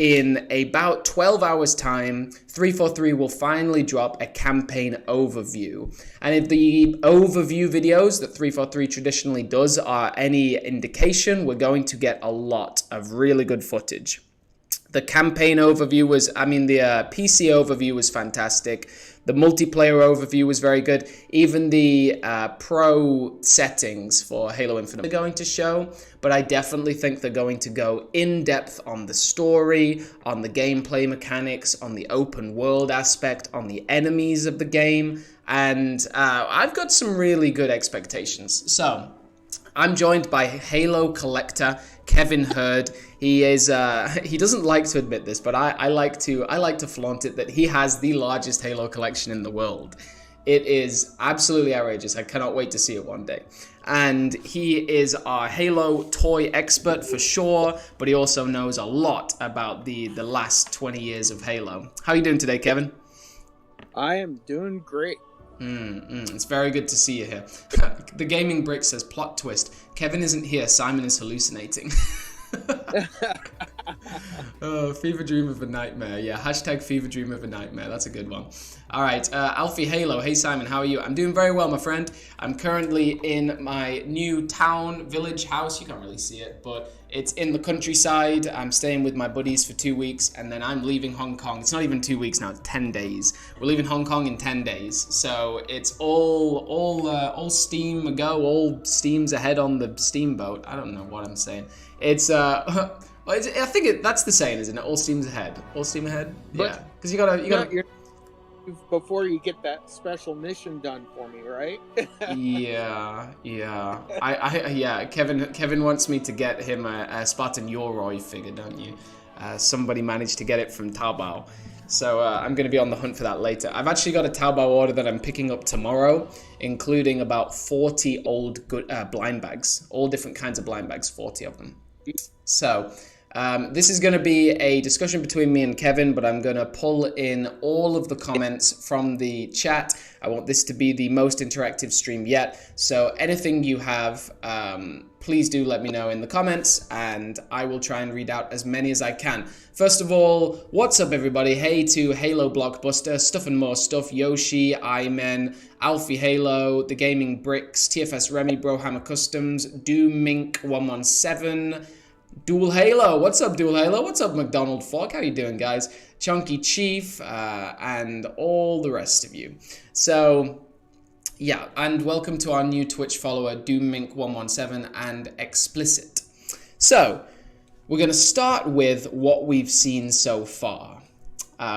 in about 12 hours time, 343 will finally drop a campaign overview. And if the overview videos that 343 traditionally does are any indication, we're going to get a lot of really good footage. The campaign overview was, the PC overview was fantastic. The multiplayer overview was very good. Even the pro settings for Halo Infinite they're going to show, but I definitely think they're going to go in depth on the story, on the gameplay mechanics, on the open world aspect, on the enemies of the game, and I've got some really good expectations. So, I'm joined by HaloCollector, Kevin Hurd. He is he doesn't like to admit this, but I like to flaunt it that he has the largest Halo collection in the world. It is absolutely outrageous. I cannot wait to see it one day. And he is our Halo toy expert for sure, but he also knows a lot about the last 20 years of Halo. How are you doing today, Kevin? I am doing great. It's very good to see you here. The Gaming Brick says, plot twist. Kevin isn't here, Simon is hallucinating. Oh, fever dream of a nightmare. Yeah, hashtag fever dream of a nightmare. That's a good one. All right, Alfie Halo. Hey, Simon, how are you? I'm doing very well, my friend. I'm currently in my new town, village house. You can't really see it, but it's in the countryside. I'm staying with my buddies for 2 weeks, and then I'm leaving Hong Kong. It's not even 2 weeks now, it's 10 days. We're leaving Hong Kong in 10 days. So it's all steam ago, all steams ahead on the steamboat. I don't know what I'm saying. It's, I think that's the saying, isn't it? All steams ahead. All steam ahead? But, yeah. Because you gotta... Before you get that special mission done for me, right? Yeah. Yeah. Kevin wants me to get him a Spartan Yoroi figure, don't you? Somebody managed to get it from Taobao. So I'm going to be on the hunt for that later. I've actually got a Taobao order that I'm picking up tomorrow, including about 40 old blind bags. All different kinds of blind bags, 40 of them. So... this is going to be a discussion between me and Kevin, but I'm going to pull in all of the comments from the chat. I want this to be the most interactive stream yet. So anything you have, please do let me know in the comments, and I will try and read out as many as I can. First of all, what's up, everybody? Hey to Halo Blockbuster, Stuff and More Stuff, Yoshi, Imen, Alfie Halo, The Gaming Bricks, TFS Remy, Brohammer Customs, Doomink117, Dual Halo, what's up, Dual Halo? What's up, McDonald Fork? How you doing, guys? Chunky Chief, and all the rest of you. So, yeah, and welcome to our new Twitch follower, Doommink117 and Explicit. So, we're going to start with what we've seen so far.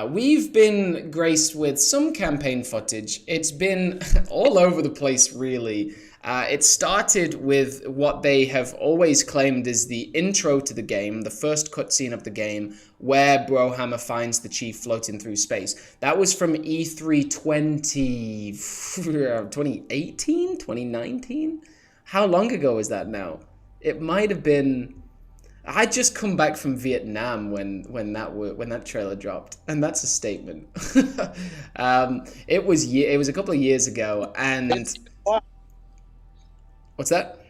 We've been graced with some campaign footage. It's been all over the place, really. It started with what they have always claimed is the intro to the game, the first cutscene of the game, where Brohammer finds the Chief floating through space. That was from E3 2018? 2019? How long ago is that now? It might have been... I just come back from Vietnam when that trailer dropped, and that's a statement. It was a couple of years ago, and... What's that?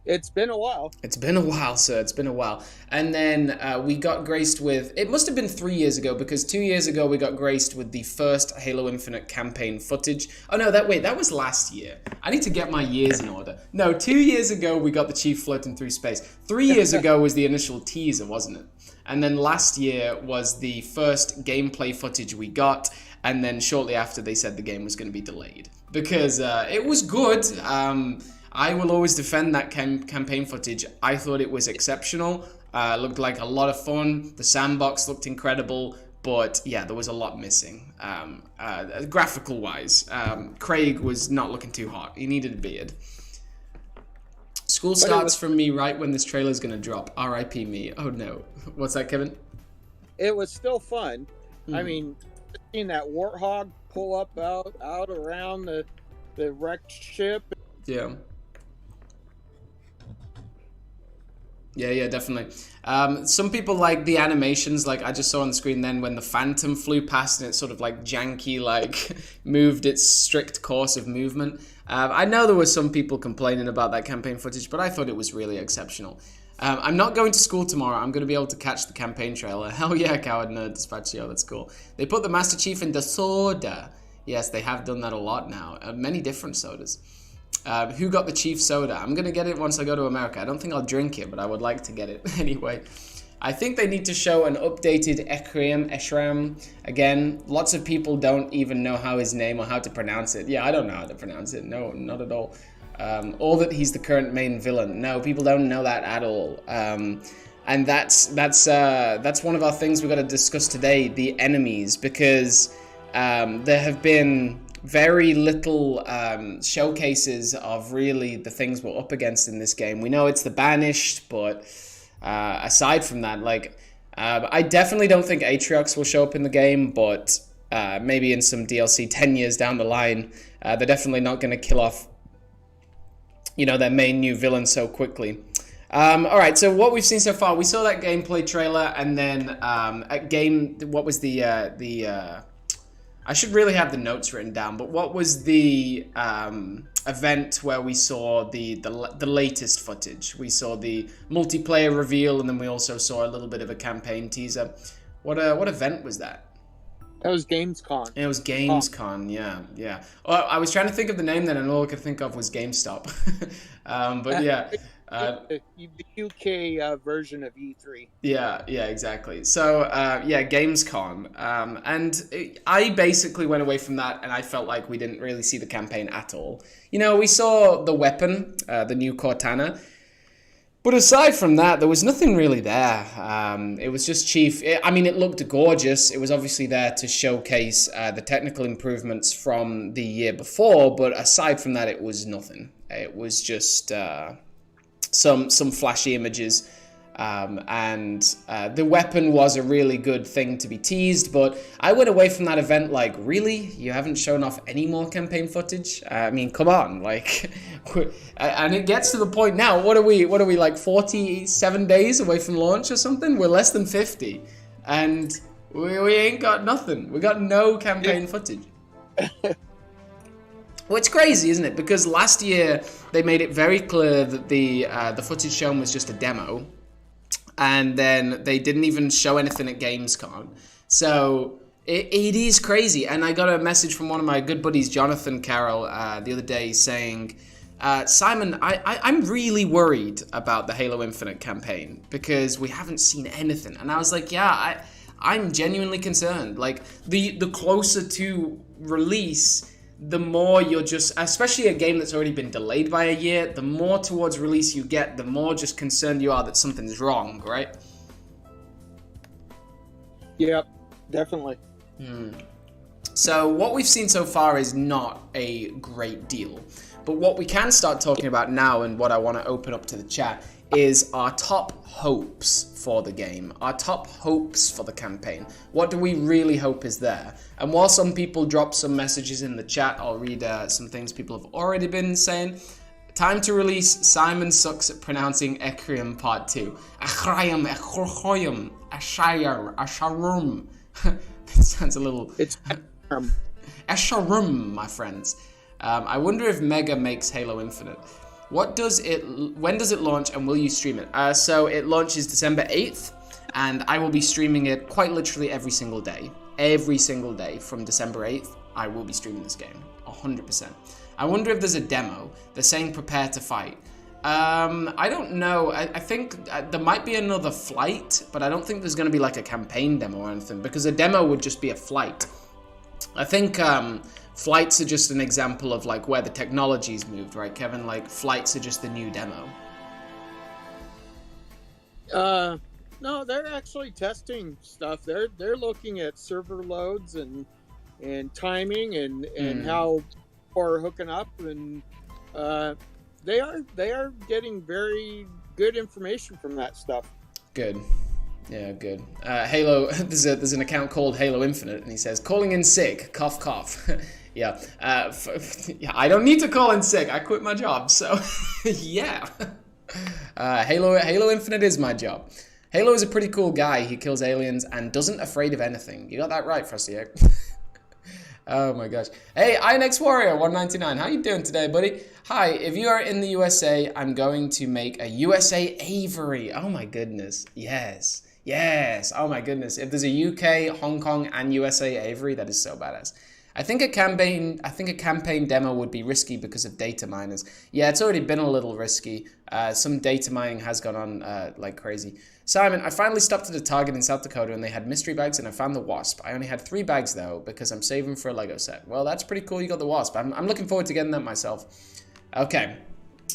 It's been a while. It's been a while, sir. It's been a while. And then we got graced with... It must have been 3 years ago, because 2 years ago we got graced with the first Halo Infinite campaign footage. Oh, no, that was last year. I need to get my years in order. No, 2 years ago we got the Chief floating through space. 3 years ago was the initial teaser, wasn't it? And then last year was the first gameplay footage we got, and then shortly after they said the game was going to be delayed. Because it was good. I will always defend that campaign footage. I thought it was exceptional. Looked like a lot of fun. The sandbox looked incredible. But yeah, there was a lot missing. Graphical wise, Craig was not looking too hot. He needed a beard. School starts from me right when this trailer's going to drop. R.I.P. me. Oh no. What's that, Kevin? It was still fun. I mean, seeing that Warthog pull up out around the wrecked ship. Yeah. Yeah, definitely. Some people like the animations, like I just saw on the screen then when the Phantom flew past and it sort of like janky, like moved its strict course of movement. I know there were some people complaining about that campaign footage, but I thought it was really exceptional. I'm not going to school tomorrow. I'm going to be able to catch the campaign trailer. Hell yeah, Coward Nerd Dispatchio. That's cool. They put the Master Chief in the soda. Yes, they have done that a lot now. Many different sodas. Who got the Chief soda? I'm going to get it once I go to America. I don't think I'll drink it, but I would like to get it anyway. I think they need to show an updated Eshram. Again, lots of people don't even know how his name or how to pronounce it. Yeah, I don't know how to pronounce it. No, not at all. Or that he's the current main villain. No, people don't know that at all. And that's one of our things we've got to discuss today, the enemies, because there have been very little showcases of really the things we're up against in this game. We know it's the Banished, but aside from that, like, I definitely don't think Atriox will show up in the game, but maybe in some DLC 10 years down the line, they're definitely not going to kill off, their main new villain so quickly. All right, so what we've seen so far, we saw that gameplay trailer, and then what was the I should really have the notes written down, but what was the event where we saw the latest footage? We saw the multiplayer reveal, and then we also saw a little bit of a campaign teaser. What event was that? That was Gamescom. It was Gamescom, yeah. Well, I was trying to think of the name then, and all I could think of was GameStop. But yeah. The UK version of E3. Yeah, exactly. So, Gamescom. And I basically went away from that, and I felt like we didn't really see the campaign at all. We saw the weapon, the new Cortana. But aside from that, there was nothing really there. It was just Chief. It looked gorgeous. It was obviously there to showcase the technical improvements from the year before. But aside from that, it was nothing. It was just some flashy images. And the weapon was a really good thing to be teased, but I went away from that event like, really? You haven't shown off any more campaign footage? Come on, like, and it gets to the point now, what are we like 47 days away from launch or something? We're less than 50, and we ain't got nothing. We got no campaign footage. Well, it's crazy, isn't it? Because last year they made it very clear that the footage shown was just a demo. And then they didn't even show anything at Gamescom. So it is crazy. And I got a message from one of my good buddies, Jonathan Carroll, the other day saying, Simon, I'm really worried about the Halo Infinite campaign because we haven't seen anything. And I was like, yeah, I'm genuinely concerned. Like, the closer to release, the more you're just, especially a game that's already been delayed by a year, the more towards release you get, the more just concerned you are that something's wrong, right? Yep, definitely. So what we've seen so far is not a great deal. But what we can start talking about now, and what I want to open up to the chat, is our top hopes for the game, our top hopes for the campaign. What do we really hope is there? And while some people drop some messages in the chat, I'll read some things people have already been saying. Time to release. Simon sucks at pronouncing Ecrium Part 2. Achrayum, Echorchoyum, Ashayar, Asharum. That sounds a little... It's Asharum, my friends. I wonder if Mega makes Halo Infinite. When does it launch, and will you stream it? So it launches December 8th, and I will be streaming it quite literally every single day. Every single day from December 8th, I will be streaming this game, 100%. I wonder if there's a demo. They're saying prepare to fight. I don't know. I think there might be another flight, but I don't think there's going to be like a campaign demo or anything, because a demo would just be a flight. I think flights are just an example of like where the technology's moved, right, Kevin? Like, flights are just the new demo. No, they're actually testing stuff. They're looking at server loads and timing and how are hooking up, and they are getting very good information from that stuff. Good. Yeah, good. Halo, there's an account called Halo Infinite, and he says, calling in sick, cough, cough. Yeah. Yeah, I don't need to call in sick. I quit my job, so yeah. Halo Infinite is my job. Halo is a pretty cool guy. He kills aliens and doesn't afraid of anything. You got that right, Frosty. Oh my gosh. Hey, INX Warrior 199. How you doing today, buddy? Hi, if you are in the USA, I'm going to make a USA Avery. Oh my goodness. Yes. Yes. Oh my goodness. If there's a UK, Hong Kong, and USA Avery, that is so badass. I think a campaign demo would be risky because of data miners. Yeah, it's already been a little risky. Some data mining has gone on like crazy. Simon, I finally stopped at a Target in South Dakota and they had mystery bags and I found the Wasp. I only had 3 bags though because I'm saving for a Lego set. Well, that's pretty cool. You got the Wasp. I'm looking forward to getting that myself. Okay.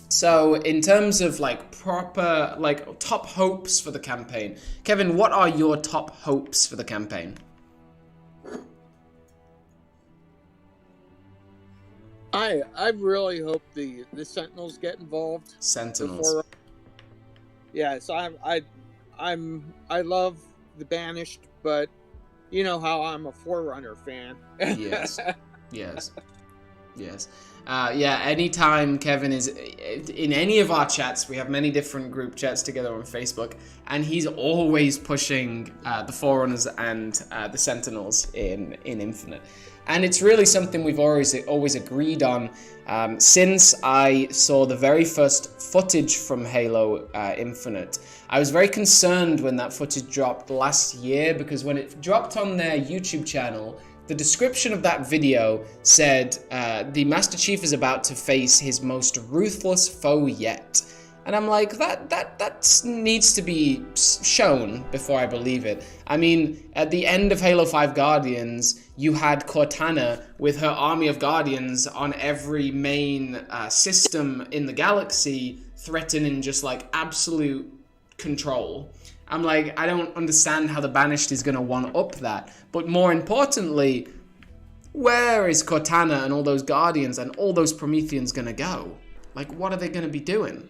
So in terms of like proper, like top hopes for the campaign, Kevin, what are your top hopes for the campaign? I really hope the Sentinels get involved. Sentinels. Yeah, so I love the Banished, but you know how I'm a Forerunner fan. Yes. Yes. Yes. Yeah, anytime Kevin is in any of our chats, we have many different group chats together on Facebook, and he's always pushing the Forerunners and the Sentinels in Infinite. And it's really something we've always agreed on since I saw the very first footage from Halo Infinite. I was very concerned when that footage dropped last year because when it dropped on their YouTube channel, the description of that video said, the Master Chief is about to face his most ruthless foe yet. And I'm like, that needs to be shown before I believe it. I mean, at the end of Halo 5 Guardians, you had Cortana with her army of Guardians on every main system in the galaxy, threatening just like absolute control. I'm like, I don't understand how the Banished is going to one-up that. But more importantly, where is Cortana and all those Guardians and all those Prometheans going to go? Like, what are they going to be doing?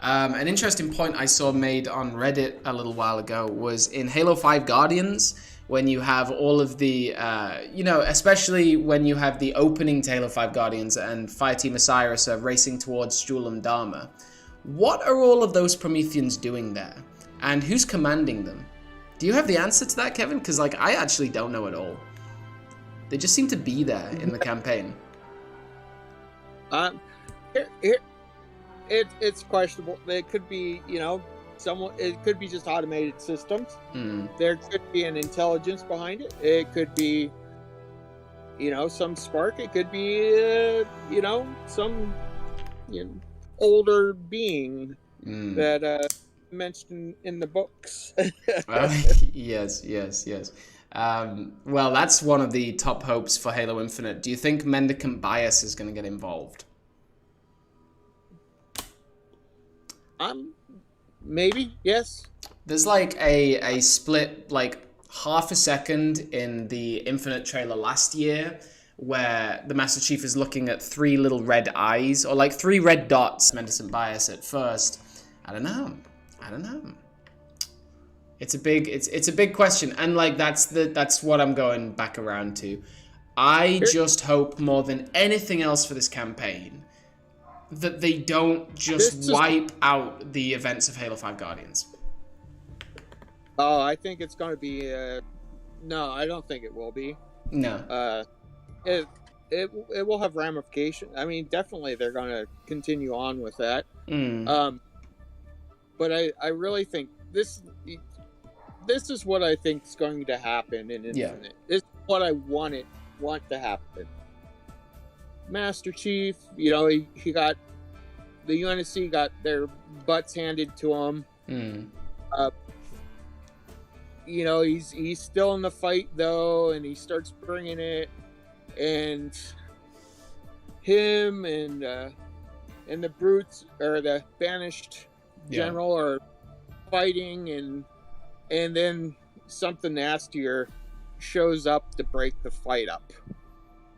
An interesting point I saw made on Reddit a little while ago was in Halo 5 Guardians, when you have all of the, especially when you have the opening to Halo 5 Guardians and Fireteam Osiris are racing towards Julam Dharma. What are all of those Prometheans doing there? And who's commanding them? Do you have the answer to that, Kevin? Because like I actually don't know at all. They just seem to be there in the campaign. It's questionable. It could be, someone. It could be just automated systems. There could be an intelligence behind it. It could be, some spark. It could be, some, older being that mentioned in the books. Yes. Well, that's one of the top hopes for Halo Infinite. Do you think Mendicant Bias is going to get involved? Maybe, yes. There's like a split, like half a second in the Infinite trailer last year where the Master Chief is looking at 3 little red eyes, or like 3 red dots. Mendicant Bias at first. I don't know. It's a big question, and like that's what I'm going back around to. I just hope more than anything else for this campaign that they don't just wipe out the events of Halo 5 Guardians. Oh, I think it's going to be no, I don't think it will be. No. It will have ramifications. I mean, definitely they're going to continue on with that. But I really think this is what I think is going to happen in Infinite. Yeah. This is what I want to happen. Master Chief, he got the UNSC got their butts handed to him. He's still in the fight though, and he starts bringing it, and him and the brutes or the Banished general are fighting, and then something nastier shows up to break the fight up.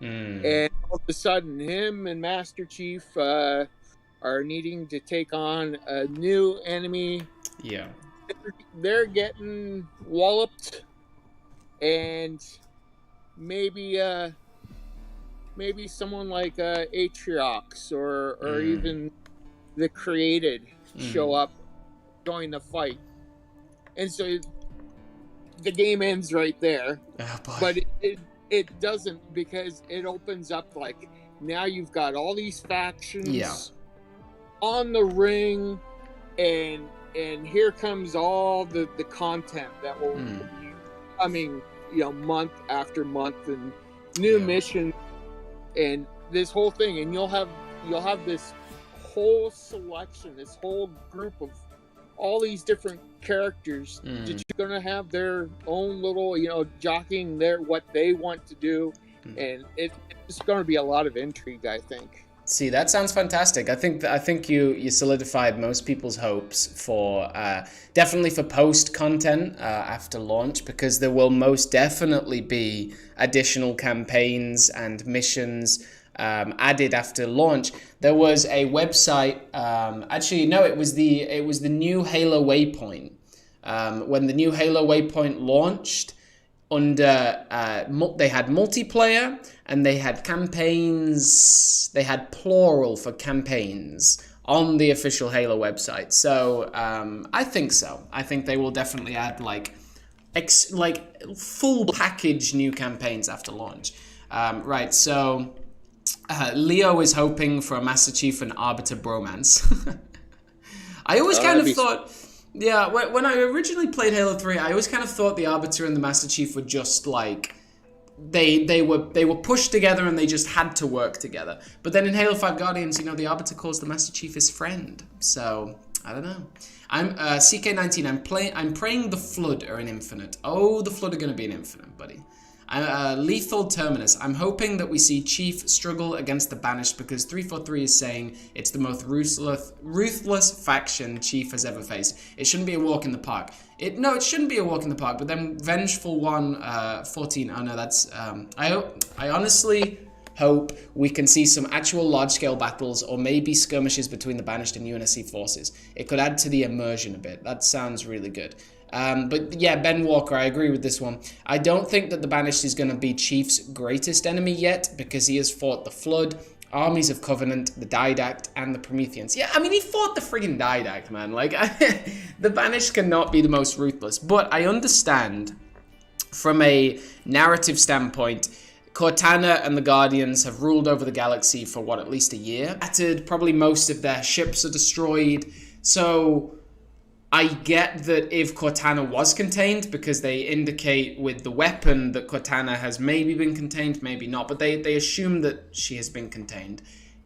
And all of a sudden, him and Master Chief are needing to take on a new enemy. Yeah. They're getting walloped, and maybe someone like Atriox or even the Created show up, join the fight. And so the game ends right there. Oh, boy. But it doesn't, because it opens up like now you've got all these factions on the ring, and here comes all the content that will be coming, month after month, and new missions and this whole thing, and you'll have this whole selection, this whole group of all these different characters that you're gonna have their own little, jockeying what they want to do, and it's gonna be a lot of intrigue, I think. See, that sounds fantastic. I think you solidified most people's hopes for definitely for post content after launch, because there will most definitely be additional campaigns and missions added after launch. There was a website. Actually, no, it was the new Halo Waypoint. When the new Halo Waypoint launched, under they had multiplayer and they had campaigns. They had plural for campaigns on the official Halo website. So I think so. I think they will definitely add like full package new campaigns after launch. Right. So Leo is hoping for a Master Chief and Arbiter bromance. I always kind of thought. Yeah, when I originally played Halo 3, I always kind of thought the Arbiter and the Master Chief were just like they were pushed together and they just had to work together. But then in Halo 5 Guardians, the Arbiter calls the Master Chief his friend. So I don't know. I'm CK19. I'm praying the Flood are in Infinite. Oh, the Flood are going to be in Infinite, buddy. Lethal Terminus. I'm hoping that we see Chief struggle against the Banished, because 343 is saying it's the most ruthless faction Chief has ever faced. It shouldn't be a walk in the park. It shouldn't be a walk in the park. But then Vengeful One 14. Oh no, that's. I honestly hope we can see some actual large-scale battles, or maybe skirmishes between the Banished and UNSC forces. It could add to the immersion a bit. That sounds really good. But yeah, Ben Walker, I agree with this one. I don't think that the Banished is going to be Chief's greatest enemy yet, because he has fought the Flood, armies of Covenant, the Didact, and the Prometheans. Yeah, I mean, he fought the friggin' Didact, man. Like, the Banished cannot be the most ruthless. But I understand, from a narrative standpoint, Cortana and the Guardians have ruled over the galaxy for, at least a year? Probably most of their ships are destroyed. So I get that if Cortana was contained, because they indicate with the weapon that Cortana has maybe been contained, maybe not, but they assume that she has been contained.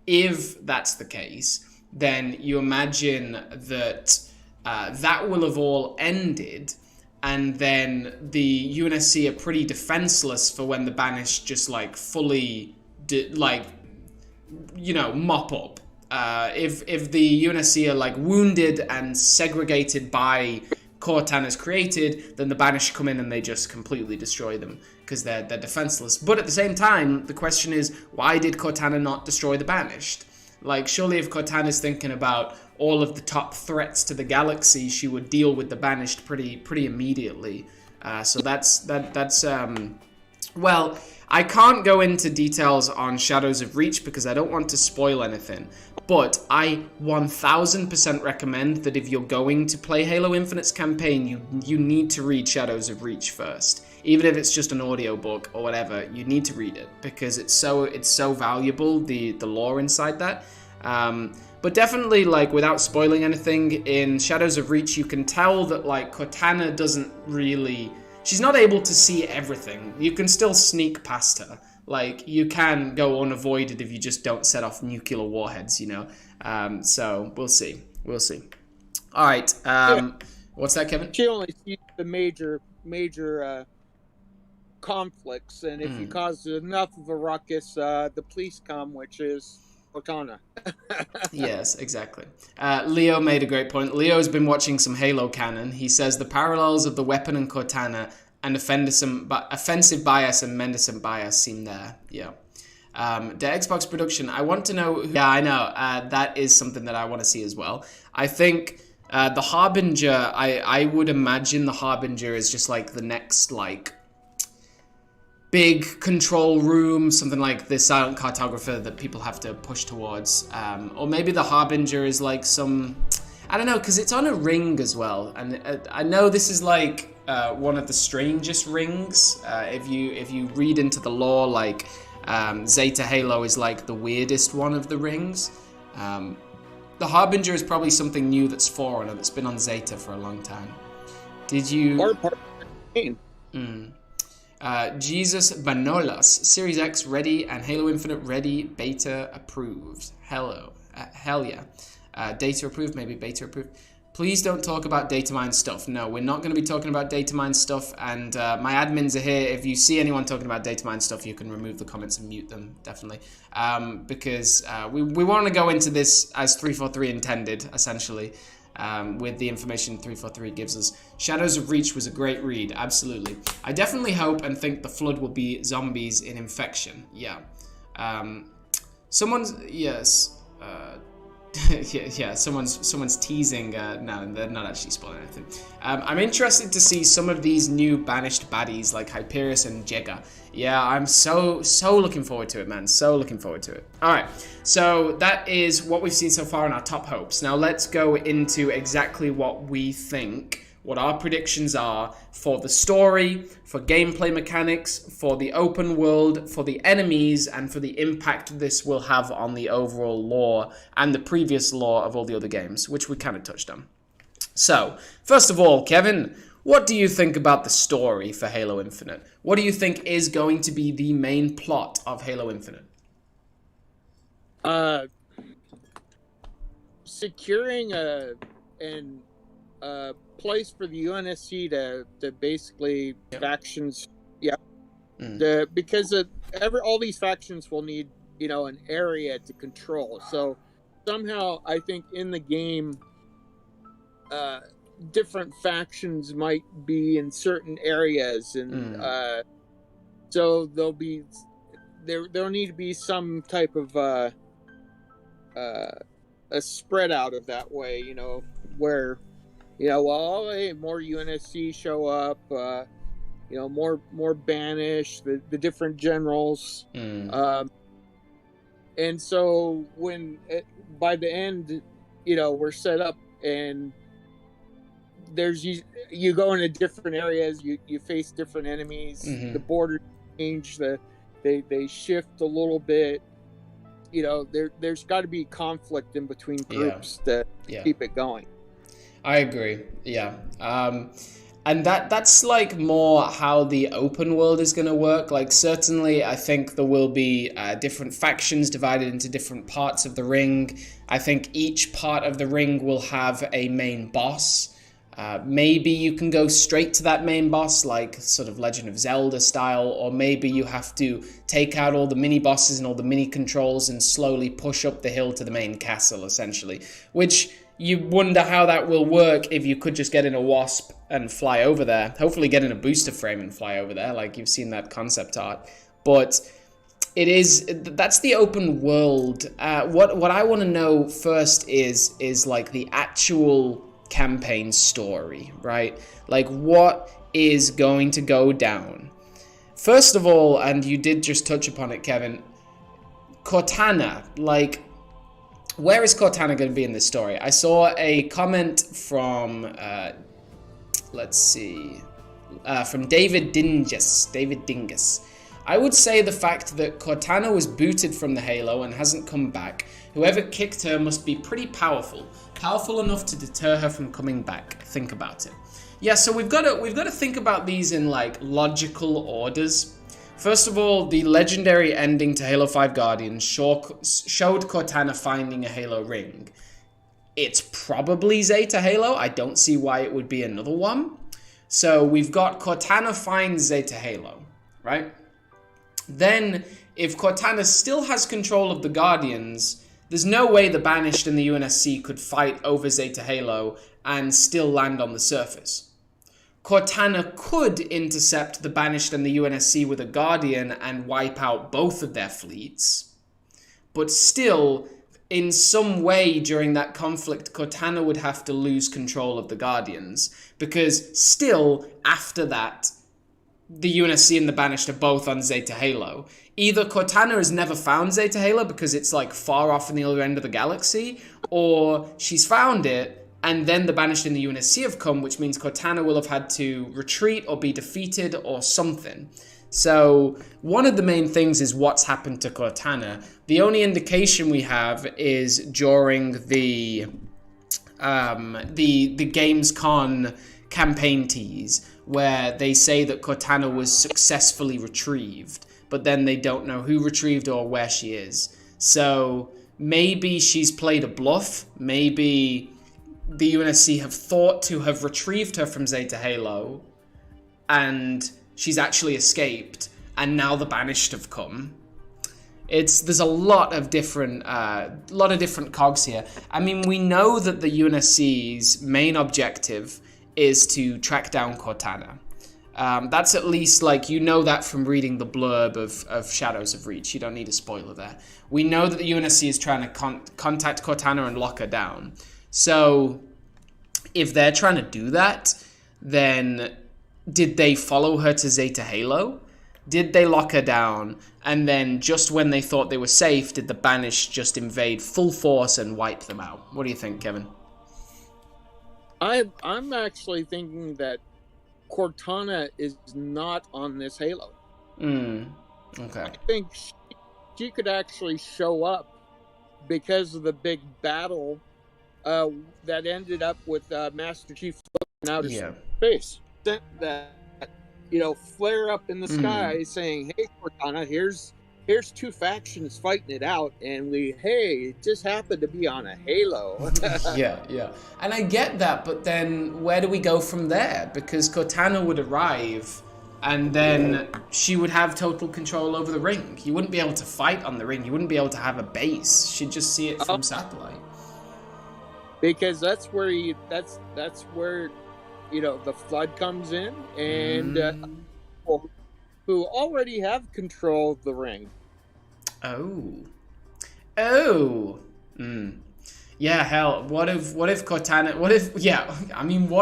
If that's the case, then you imagine that that will have all ended, and then the UNSC are pretty defenseless for when the Banished just fully mop up. If the UNSC are wounded and segregated by Cortana's created, then the Banished come in and they just completely destroy them, because they're defenseless. But at the same time, the question is, why did Cortana not destroy the Banished? Surely if Cortana's thinking about all of the top threats to the galaxy, she would deal with the Banished pretty immediately. So that's well, I can't go into details on Shadows of Reach because I don't want to spoil anything, but I 1000% recommend that if you're going to play Halo Infinite's campaign, you need to read Shadows of Reach first. Even if it's just an audiobook or whatever, you need to read it, because it's so valuable, the lore inside that. But definitely, without spoiling anything, in Shadows of Reach, you can tell that Cortana doesn't really. She's not able to see everything. You can still sneak past her. You can go unavoided if you just don't set off nuclear warheads, So we'll see. All right. What's that, Kevin? She only sees the major conflicts, and if you cause enough of a ruckus, the police come, which is Cortana. Yes, exactly. Leo made a great point. Leo's been watching some Halo canon. He says the parallels of the weapon and Cortana and offensive bias and Mendicant bias seem there. Yeah. The Xbox production, I want to know. Yeah, I know. That is something that I want to see as well. I think the Harbinger, I would imagine the Harbinger is just the next big control room, something like the silent cartographer that people have to push towards. Or maybe the Harbinger is some, I don't know, because it's on a ring as well. And I know this is one of the strangest rings. If you read into the lore, like Zeta Halo is like the weirdest one of the rings. The Harbinger is probably something new that's Forerunner, that's been on Zeta for a long time. Did you? Or part of the game. Jesus Banolas, Series X ready and Halo Infinite ready, beta approved. Hell yeah. Data approved, maybe beta approved. Please don't talk about data mine stuff. No, we're not going to be talking about data mine stuff, and my admins are here. If you see anyone talking about data mine stuff, you can remove the comments and mute them, definitely. Because we want to go into this as 343 intended, essentially, with the information 343 gives us. Shadows of Reach was a great read, absolutely. I definitely hope and think the Flood will be zombies in Infection, yeah. Yes. Someone's teasing. No, they're not actually spoiling anything. I'm interested to see some of these new banished baddies like Hyperius and Jega. Yeah, I'm so looking forward to it, man. So looking forward to it. All right, so that is what we've seen so far in our top hopes. Now let's go into exactly what we think, what our predictions are for the story, for gameplay mechanics, for the open world, for the enemies, and for the impact this will have on the overall lore and the previous lore of all the other games, which we kind of touched on. So, first of all, Kevin, what do you think about the story for Halo Infinite? What do you think is going to be the main plot of Halo Infinite? Securing a place for the UNSC to basically factions, because all these factions will need an area to control. So somehow I think in the game, different factions might be in certain areas, and so there'll need to be some type of a spread out of that way, where hey, more UNSC show up, more banish, the different generals, and so when by the end, we're set up and you go into different areas, you face different enemies, the borders change, they shift a little bit, there's got to be conflict in between groups to keep it going. I agree, yeah. And that's like more how the open world is going to work. Like, certainly I think there will be different factions divided into different parts of the ring. I think each part of the ring will have a main boss. Maybe you can go straight to that main boss, like sort of Legend of Zelda style, or maybe you have to take out all the mini bosses and all the mini controls and slowly push up the hill to the main castle, essentially. Which you wonder how that will work if you could just get in a Wasp and fly over there. Hopefully get in a booster frame and fly over there, like you've seen that concept art. But that's the open world. What I want to know first is like the actual campaign story, right? Like, what is going to go down? First of all, and you did just touch upon it, Kevin, Cortana, like, where is Cortana going to be in this story? I saw a comment from, from David Dingus. I would say the fact that Cortana was booted from the Halo and hasn't come back, whoever kicked her must be pretty powerful enough to deter her from coming back. Think about it. Yeah, so we've got to think about these in like logical orders. First of all, the legendary ending to Halo 5 Guardians showed Cortana finding a Halo ring. It's probably Zeta Halo. I don't see why it would be another one. So we've got Cortana finds Zeta Halo, right? Then, if Cortana still has control of the Guardians, there's no way the Banished and the UNSC could fight over Zeta Halo and still land on the surface. Cortana could intercept the Banished and the UNSC with a Guardian and wipe out both of their fleets. But still, in some way during that conflict, Cortana would have to lose control of the Guardians. Because still, after that, the UNSC and the Banished are both on Zeta Halo. Either Cortana has never found Zeta Halo because it's like far off in the other end of the galaxy, or she's found it And then the Banished and the UNSC have come, which means Cortana will have had to retreat or be defeated or something. So one of the main things is what's happened to Cortana. The only indication we have is during the Gamescom campaign tease, where they say that Cortana was successfully retrieved, but then they don't know who retrieved or where she is. So maybe she's played a bluff. Maybe the UNSC have thought to have retrieved her from Zeta Halo, and she's actually escaped, and now the Banished have come. There's a lot of different cogs here. I mean, we know that the UNSC's main objective is to track down Cortana. That's at least, like, you know that from reading the blurb of Shadows of Reach. You don't need a spoiler there. We know that the UNSC is trying to contact Cortana and lock her down. So if they're trying to do that, then did they follow her to Zeta Halo? Did they lock her down? And then just when they thought they were safe, did the Banished just invade full force and wipe them out? What do you think, Kevin? I'm actually thinking that Cortana is not on this Halo. Okay. I think she could actually show up because of the big battle that ended up with Master Chief in outer space. That flare up in the sky saying, "Hey, Cortana, here's two factions fighting it out, and it just happened to be on a Halo." Yeah. And I get that, but then where do we go from there? Because Cortana would arrive, and then she would have total control over the ring. You wouldn't be able to fight on the ring. You wouldn't be able to have a base. She'd just see it from satellite. Because that's where the Flood comes in, and who already have control of the ring. Yeah, hell, what if Cortana, what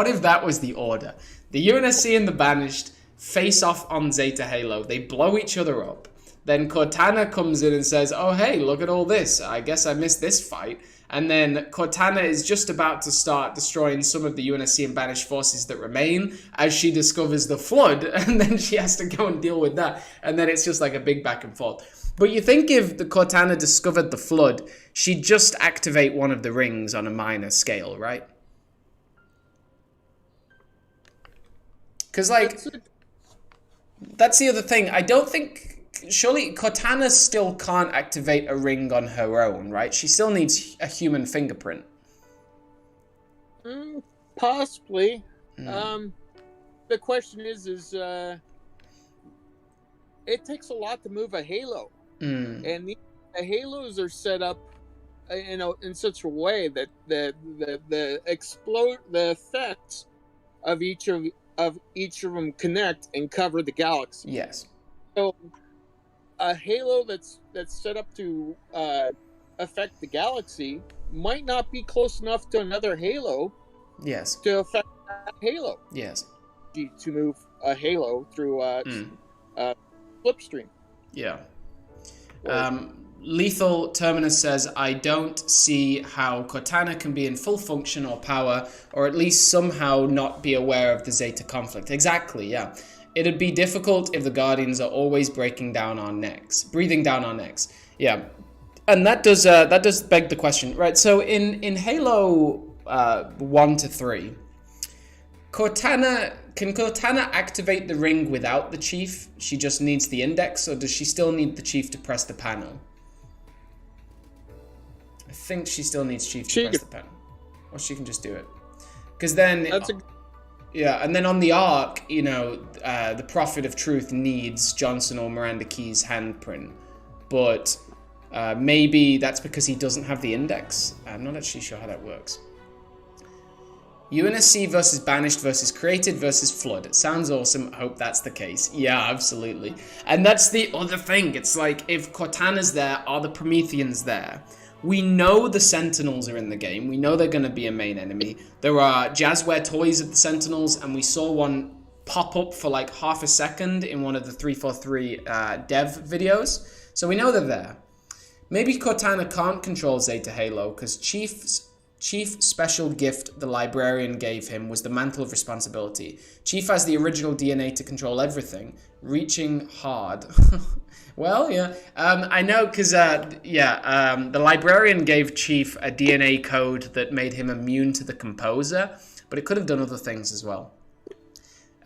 if that was the order? The UNSC and the Banished face off on Zeta Halo, they blow each other up, then Cortana comes in and says, "Oh hey, look at all this, I guess I missed this fight," and then Cortana is just about to start destroying some of the UNSC and Banished forces that remain as she discovers the Flood, and then she has to go and deal with that, and then it's just like a big back and forth. But you think if the Cortana discovered the Flood, she'd just activate one of the rings on a minor scale, right? Because, like, that's the other thing. I don't think... Surely Cortana still can't activate a ring on her own, right? She still needs a human fingerprint. Possibly. The question is it takes a lot to move a Halo. And the Halos are set up, in such a way that the effects of each of them connect and cover the galaxy. Yes. So a Halo that's set up to affect the galaxy might not be close enough to another Halo. Yes. To affect that Halo. Yes. To move a Halo through slipstream. Yeah. Lethal Terminus says, "I don't see how Cortana can be in full function or power, or at least somehow not be aware of the Zeta conflict." Exactly, yeah. It'd be difficult if the Guardians are always breathing down our necks. Yeah. And that does beg the question, right? So in Halo 1 to 3, can Cortana activate the ring without the Chief? She just needs the index, or does she still need the Chief to press the panel? I think she still needs Chief to press the panel. Or she can just do it. Because then... Yeah, and then on the Ark, the Prophet of Truth needs Johnson or Miranda Keyes' handprint. But maybe that's because he doesn't have the index. I'm not actually sure how that works. UNSC versus Banished versus Created versus Flood. It sounds awesome. I hope that's the case. Yeah, absolutely. And that's the other thing. It's like, if Cortana's there, are the Prometheans there? We know the Sentinels are in the game. We know they're going to be a main enemy. There are Jazzware toys of the Sentinels, and we saw one pop up for like half a second in one of the 343 dev videos. So we know they're there. Maybe Cortana can't control Zeta Halo because Chief's Chief special gift the librarian gave him was the mantle of responsibility. Chief has the original DNA to control everything, reaching hard. Well, yeah, I know, because, the librarian gave Chief a DNA code that made him immune to the composer, but it could have done other things as well.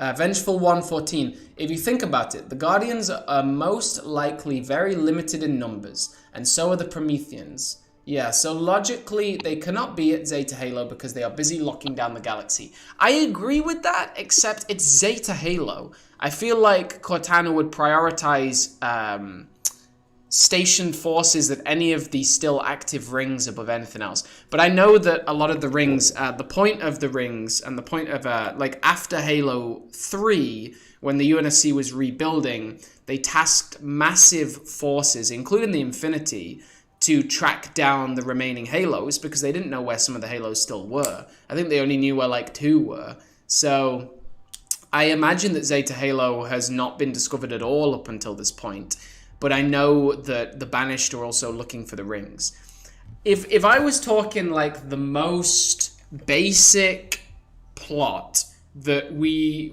Vengeful 114. If you think about it, the Guardians are most likely very limited in numbers, and so are the Prometheans. Yeah, so logically, they cannot be at Zeta Halo because they are busy locking down the galaxy. I agree with that, except it's Zeta Halo. I feel like Cortana would prioritize stationed forces at any of the still active rings above anything else. But I know that a lot of the rings, the point of the rings and the point of, after Halo 3, when the UNSC was rebuilding, they tasked massive forces, including the Infinity, to track down the remaining Halos because they didn't know where some of the Halos still were. I think they only knew where like 2 were. So I imagine that Zeta Halo has not been discovered at all up until this point. But I know that the Banished are also looking for the rings. If I was talking like the most basic plot that we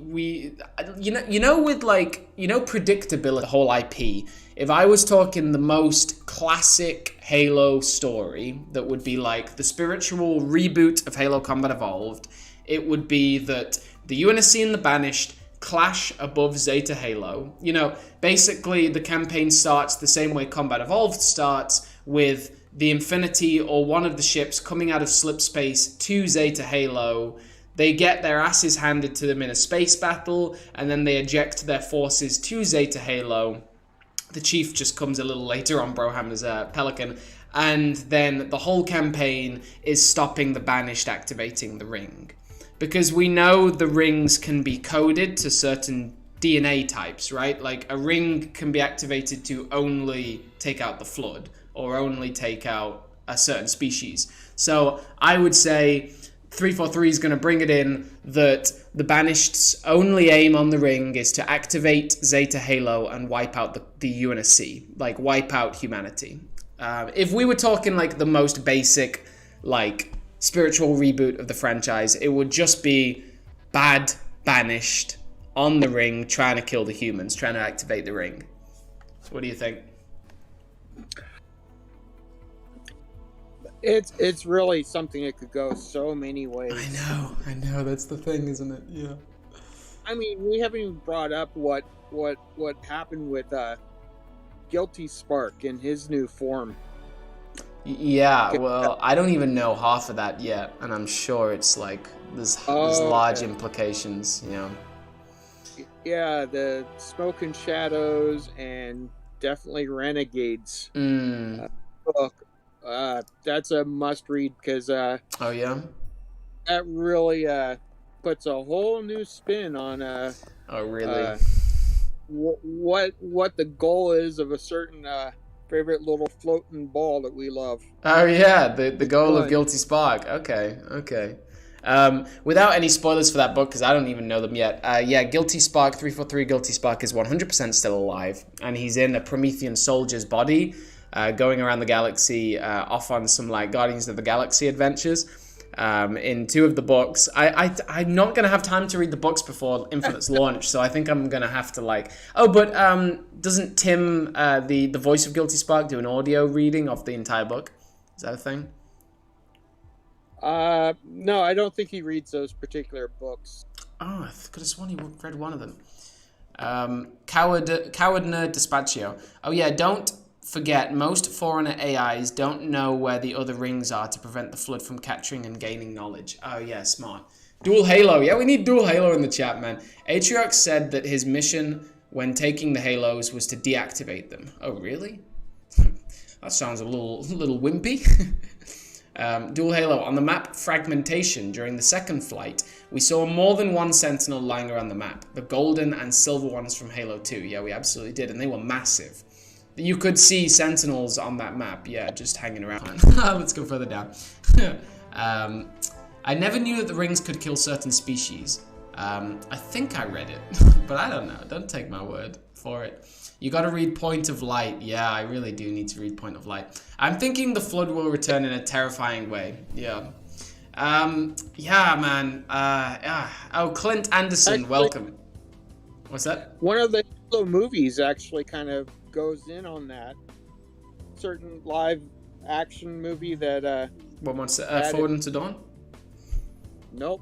predictability, the whole IP. If I was talking the most classic Halo story that would be like the spiritual reboot of Halo Combat Evolved, it would be that the UNSC and the Banished clash above Zeta Halo. Basically the campaign starts the same way Combat Evolved starts, with the Infinity or one of the ships coming out of slip space to Zeta Halo. They get their asses handed to them in a space battle, and then they eject their forces to Zeta Halo. The Chief just comes a little later on Brohammer's Pelican, and then the whole campaign is stopping the Banished activating the ring. Because we know the rings can be coded to certain DNA types, right? Like a ring can be activated to only take out the Flood, or only take out a certain species. So I would say 343 is going to bring it in that the Banished's only aim on the ring is to activate Zeta Halo and wipe out the UNSC, like wipe out humanity. If we were talking like the most basic, like spiritual reboot of the franchise, it would just be bad Banished on the ring trying to kill the humans, trying to activate the ring. So what do you think? It's really something that could go so many ways. I know. That's the thing, isn't it? Yeah. I mean, we haven't even brought up what happened with Guilty Spark in his new form. Yeah, well, I don't even know half of that yet, and I'm sure it's like there's large implications. Yeah, the Smoke and Shadows and definitely Renegades book. That's a must read because that really puts a whole new spin on what the goal is of a certain favorite little floating ball that we love. Oh yeah, the goal of Guilty Spark. Okay. Without any spoilers for that book, because I don't even know them yet. Guilty Spark 343 Guilty Spark is 100% still alive, and he's in a Promethean soldier's body. Going around the galaxy, off on some like Guardians of the Galaxy adventures. In 2 of the books, I'm not gonna have time to read the books before Infinite's launch, so I think I'm gonna have to like. Oh, but doesn't Tim, the voice of Guilty Spark, do an audio reading of the entire book? Is that a thing? No, I don't think he reads those particular books. Oh, I could have sworn he read one of them. Coward Nerd Dispatchio. Oh yeah, don't forget, most Forerunner AIs don't know where the other rings are to prevent the Flood from capturing and gaining knowledge. Oh yeah, smart. Dual Halo. Yeah, we need Dual Halo in the chat, man. Atriox said that his mission when taking the Halos was to deactivate them. Oh, really? That sounds a little wimpy. Dual Halo. On the map Fragmentation, during the second flight, we saw more than one Sentinel lying around the map. The golden and silver ones from Halo 2. Yeah, we absolutely did, and they were massive. You could see Sentinels on that map, yeah, just hanging around. Let's go further down. I never knew that the rings could kill certain species. I think I read it, but I don't know. Don't take my word for it. You gotta read Point of Light. Yeah, I really do need to read Point of Light. I'm thinking the Flood will return in a terrifying way. Yeah. Yeah, man. Oh, Clint Anderson, Actually, welcome. What's that? one of the Halo movies actually kind of goes in on that. Certain live action movie that What wants had Forward it. into Dawn? Nope.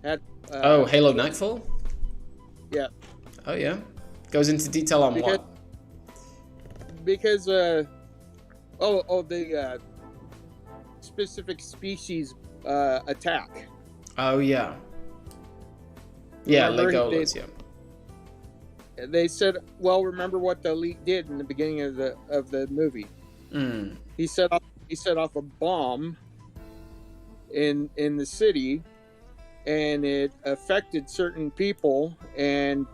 Had Oh, Halo Nightfall? yeah. Oh, yeah. Goes into detail on Because what? because the specific species attack. Oh, yeah. Yeah, Remember, Legolas, yeah. they said, "Well, remember what the elite did in the beginning of the movie? Mm. He set off a bomb in the city, and it affected certain people, and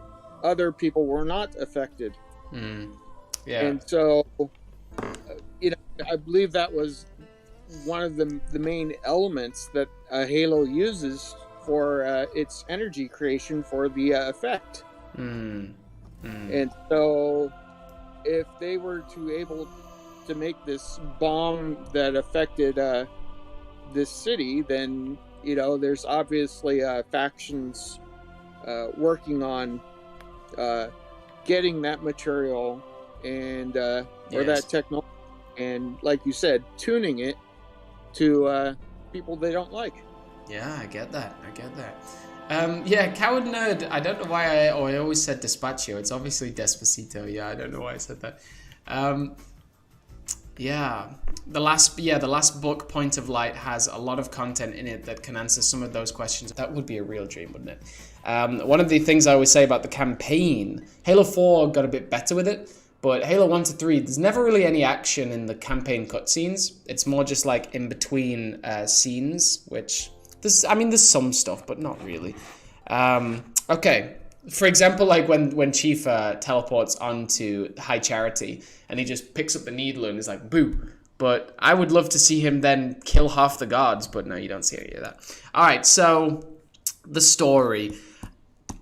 other people were not affected. Mm. Yeah. And so, I believe that was one of the main elements that Halo uses for its energy creation for the effect. Mm. Mm. And so, if they were to able to make this bomb that affected this city, then there's obviously factions working on getting that material and or Yes. that technology, and like you said, tuning it to people they don't like. Yeah, I get that. Yeah, Coward Nerd, I don't know why I always said Despacio. It's obviously Despacito. Yeah, I don't know why I said that. Yeah, the last book, Point of Light, has a lot of content in it that can answer some of those questions. That would be a real dream, wouldn't it? One of the things I always say about the campaign, Halo 4 got a bit better with it, but Halo 1 to 3, there's never really any action in the campaign cutscenes. It's more just like in between scenes, which there's some stuff, but not really. Okay. For example, like when Chief teleports onto High Charity and he just picks up the needle and is like, boo. But I would love to see him then kill half the guards, but no, you don't see any of that. All right, so the story.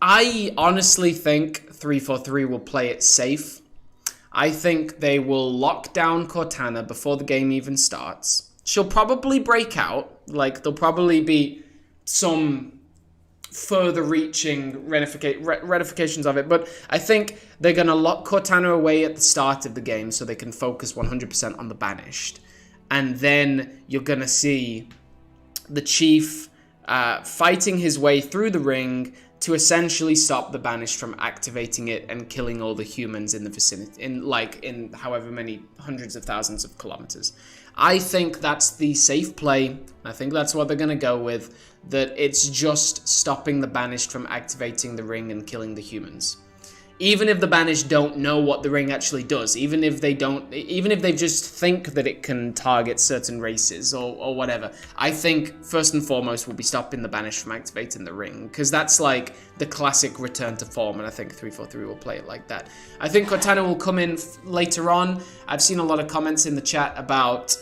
I honestly think 343 will play it safe. I think they will lock down Cortana before the game even starts. She'll probably break out. Like, there'll probably be some further reaching ratifications of it, but I think they're going to lock Cortana away at the start of the game so they can focus 100% on the Banished. And then you're going to see the Chief fighting his way through the ring to essentially stop the Banished from activating it and killing all the humans in the vicinity, in however many hundreds of thousands of kilometers. I think that's the safe play. I think that's what they're going to go with, that it's just stopping the Banished from activating the ring and killing the humans. Even if the Banished don't know what the ring actually does, even if they just think that it can target certain races or whatever, I think first and foremost we'll be stopping the Banished from activating the ring, because that's like the classic return to form, and I think 343 will play it like that. I think Cortana will come in later on. I've seen a lot of comments in the chat about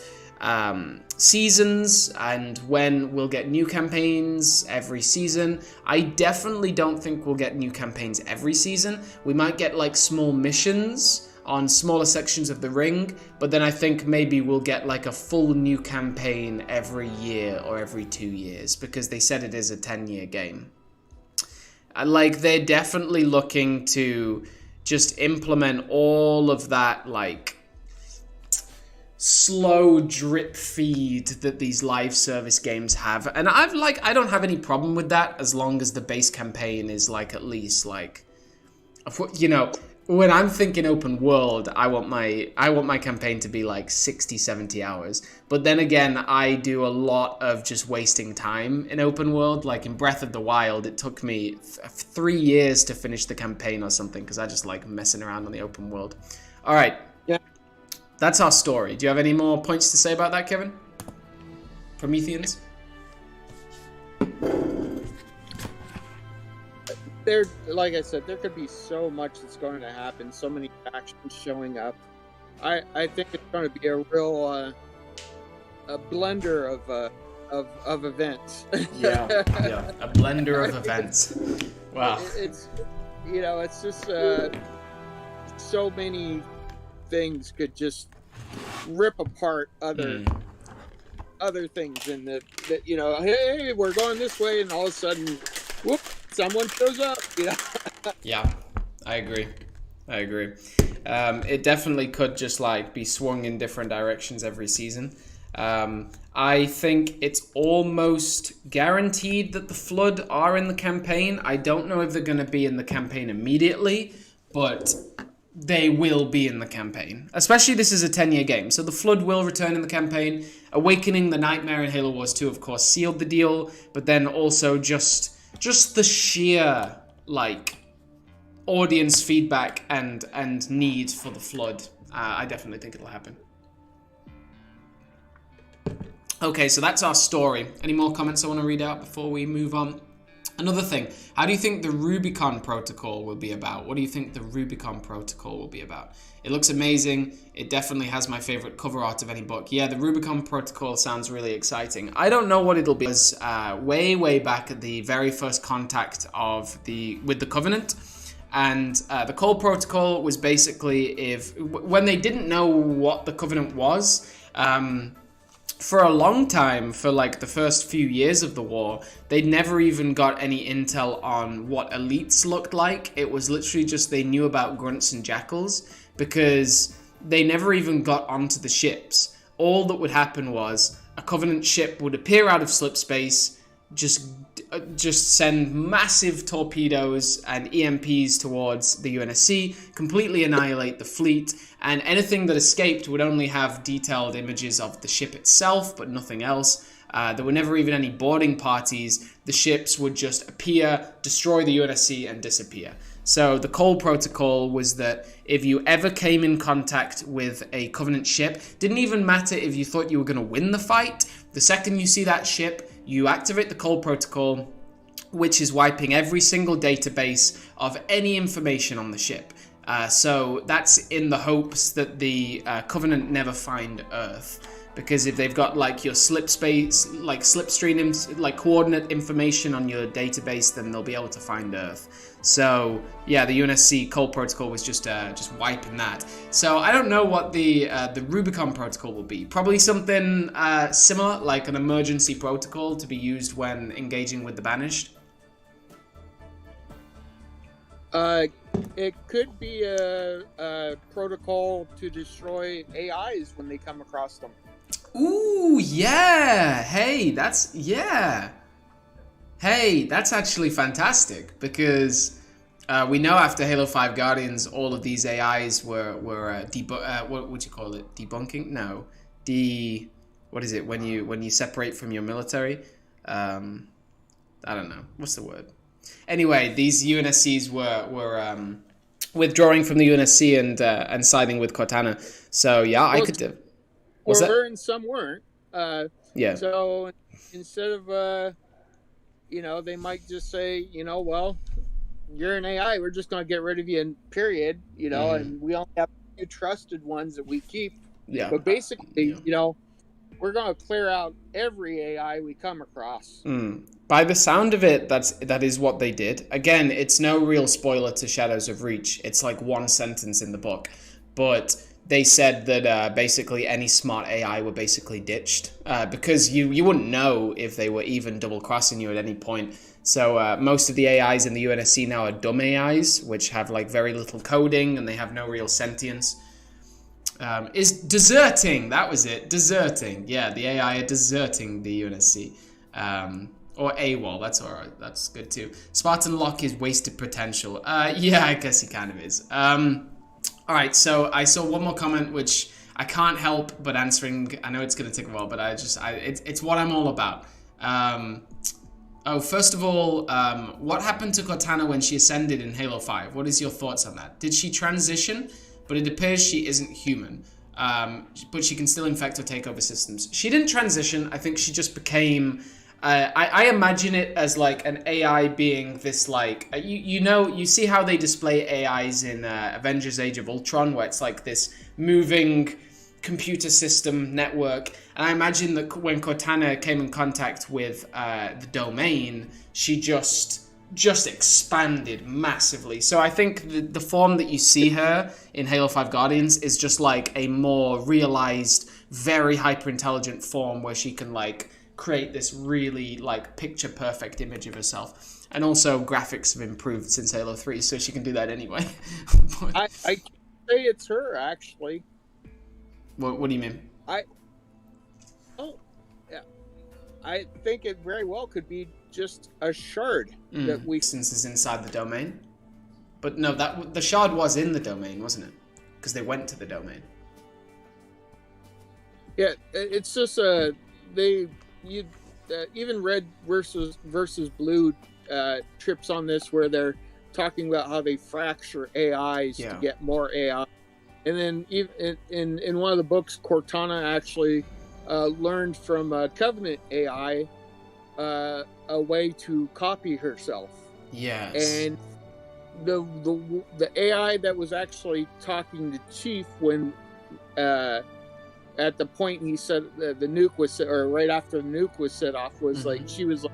seasons and when we'll get new campaigns every season. I definitely don't think we'll get new campaigns every season. We might get like small missions on smaller sections of the ring, but then I think maybe we'll get like a full new campaign every year or every 2 years, because they said it is a 10-year game. Like, they're definitely looking to just implement all of that like slow drip feed that these live service games have, and I don't have any problem with that, as long as the base campaign is like at least like, when I'm thinking open world, I want my campaign to be like 60-70 hours. But then again, I do a lot of just wasting time in open world. Like in Breath of the Wild, it took me 3 years to finish the campaign or something, because I just like messing around on the open world. All right. Yeah. That's our story. Do you have any more points to say about that, Kevin? Prometheans? Like I said, there could be so much that's going to happen, so many factions showing up. I think it's going to be a real a blender of events. Yeah, a blender of events. Wow. It's just so many things could just rip apart other other things, and that hey, we're going this way, and all of a sudden, whoop, someone shows up. Yeah, I agree. It definitely could just like be swung in different directions every season. I think it's almost guaranteed that the Flood are in the campaign. I don't know if they're going to be in the campaign immediately, but they will be in the campaign. Especially this is a 10-year game, so the Flood will return in the campaign. Awakening the Nightmare in Halo Wars 2, of course, sealed the deal, but then also just the sheer, like, audience feedback and need for the Flood. I definitely think it'll happen. Okay, so that's our story. Any more comments I want to read out before we move on? Another thing, how do you think the Rubicon Protocol will be about? What do you think the Rubicon Protocol will be about? It looks amazing. It definitely has my favorite cover art of any book. Yeah, the Rubicon Protocol sounds really exciting. I don't know what it'll be. It was way back at the very first contact with the Covenant. And the Cole Protocol was basically when they didn't know what the Covenant was, for a long time, for like the first few years of the war, they never even got any intel on what elites looked like. It was literally just they knew about grunts and jackals because they never even got onto the ships. All that would happen was a Covenant ship would appear out of slip space, just send massive torpedoes and EMPs towards the UNSC, completely annihilate the fleet, and anything that escaped would only have detailed images of the ship itself, but nothing else. There were never even any boarding parties. The ships would just appear, destroy the UNSC, and disappear. So the Cole Protocol was that if you ever came in contact with a Covenant ship, didn't even matter if you thought you were going to win the fight, the second you see that ship, you activate the Cole Protocol, which is wiping every single database of any information on the ship. So that's in the hopes that the Covenant never find Earth. Because if they've got like your slipstream, like coordinate information on your database, then they'll be able to find Earth. So yeah, the UNSC Cole Protocol was just wiping that. So I don't know what the Rubicon Protocol will be. Probably something similar, like an emergency protocol to be used when engaging with the Banished. It could be a protocol to destroy AIs when they come across them. Ooh, yeah. Hey, that's actually fantastic because we know after Halo 5 Guardians, all of these AIs were what would you call it? Debunking? No, what is it when you separate from your military? I don't know. What's the word? Anyway, these UNSCs were withdrawing from the UNSC and siding with Cortana. So yeah, I could do. And some weren't. Yeah. So instead of, they might just say, well, you're an AI. We're just going to get rid of you, and period. And we only have a few trusted ones that we keep. Yeah. But basically, we're going to clear out every AI we come across. By the sound of it, that is what they did. Again, it's no real spoiler to Shadows of Reach. It's like one sentence in the book. But they said that basically any smart AI were basically ditched because you wouldn't know if they were even double-crossing you at any point. So most of the AIs in the UNSC now are dumb AIs, which have like very little coding and they have no real sentience. Is deserting, that was it, deserting. Yeah, the AI are deserting the UNSC. Or AWOL, that's alright, that's good too. Spartan Locke is wasted potential. Yeah, I guess he kind of is. Alright, so I saw one more comment which I can't help but answering. I know it's going to take a while, but it's what I'm all about. First of all, what happened to Cortana when she ascended in Halo 5? What is your thoughts on that? Did she transition? But it appears she isn't human. But she can still infect or take over systems. She didn't transition. I think she just became... I imagine it as like an AI being this like... You see how they display AIs in Avengers Age of Ultron, where it's like this moving computer system network. And I imagine that when Cortana came in contact with the Domain, she just just expanded massively. So I think the form that you see her in Halo 5 Guardians is just like a more realized, very hyper intelligent form where she can like create this really like picture perfect image of herself. And also graphics have improved since Halo 3, so she can do that anyway. I can't say it's her, actually. What do you mean? I think it very well could be just a shard that we... Since it's inside the domain. But no, the shard was in the domain, wasn't it? Because they went to the domain. Yeah, it's just even Red versus Blue trips on this, where they're talking about how they fracture AIs to get more AI. And then even in one of the books, Cortana actually learned from Covenant AI a way to copy herself. Yes. And the AI that was actually talking to Chief when at the point he said the nuke was set, or right after the nuke was set off, was like, she was like,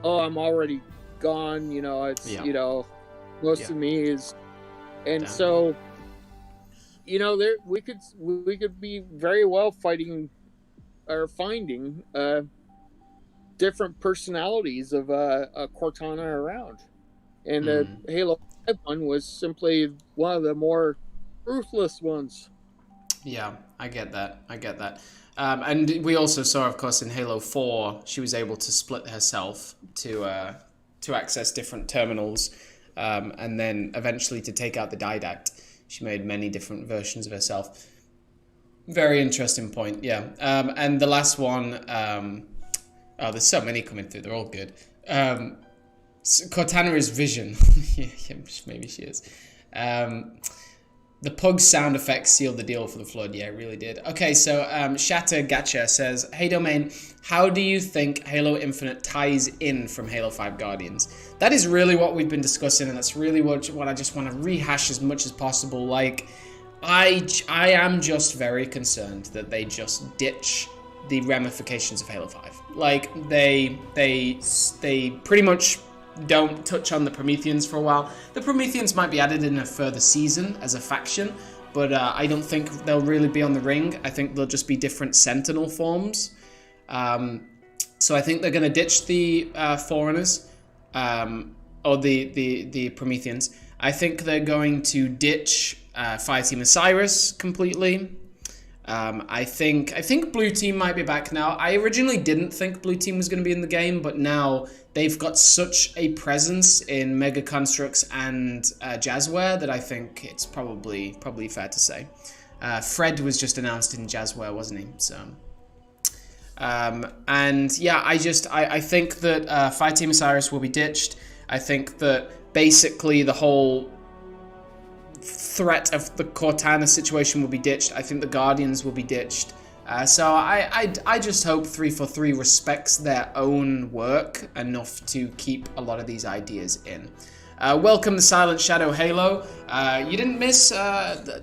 "Oh, I'm already gone. It's most of me is," and so there we could be very well fighting or finding different personalities of Cortana around, and the Halo 5 one was simply one of the more ruthless ones. Yeah, I get that. And we also saw, of course, in Halo 4, she was able to split herself to access different terminals, and then eventually to take out the Didact. She made many different versions of herself. Very interesting point, yeah. And the last one, there's so many coming through, they're all good. Cortana is Vision. Yeah, maybe she is. The pug sound effects sealed the deal for the Flood. Yeah, it really did. Okay, so Shatter Gacha says, "Hey Domain, how do you think Halo Infinite ties in from Halo 5 Guardians?" That is really what we've been discussing, and that's really what I just want to rehash as much as possible. Like, I am just very concerned that they just ditch the ramifications of Halo 5. Like, they pretty much don't touch on the Prometheans for a while. The Prometheans might be added in a further season as a faction, but I don't think they'll really be on the ring. I think they'll just be different Sentinel forms. So I think they're going to ditch the Foreigners, or the Prometheans. I think they're going to ditch Fireteam Osiris completely. I think Blue Team might be back now. I originally didn't think Blue Team was going to be in the game, but now they've got such a presence in Mega Constructs and Jazzware that I think it's probably fair to say. Fred was just announced in Jazzware, wasn't he? So, and yeah, I think that Fireteam Osiris will be ditched. I think that basically the whole threat of the Cortana situation will be ditched. I think the Guardians will be ditched. So I just hope 343 respects their own work enough to keep a lot of these ideas in. Welcome to Silent Shadow Halo. You didn't miss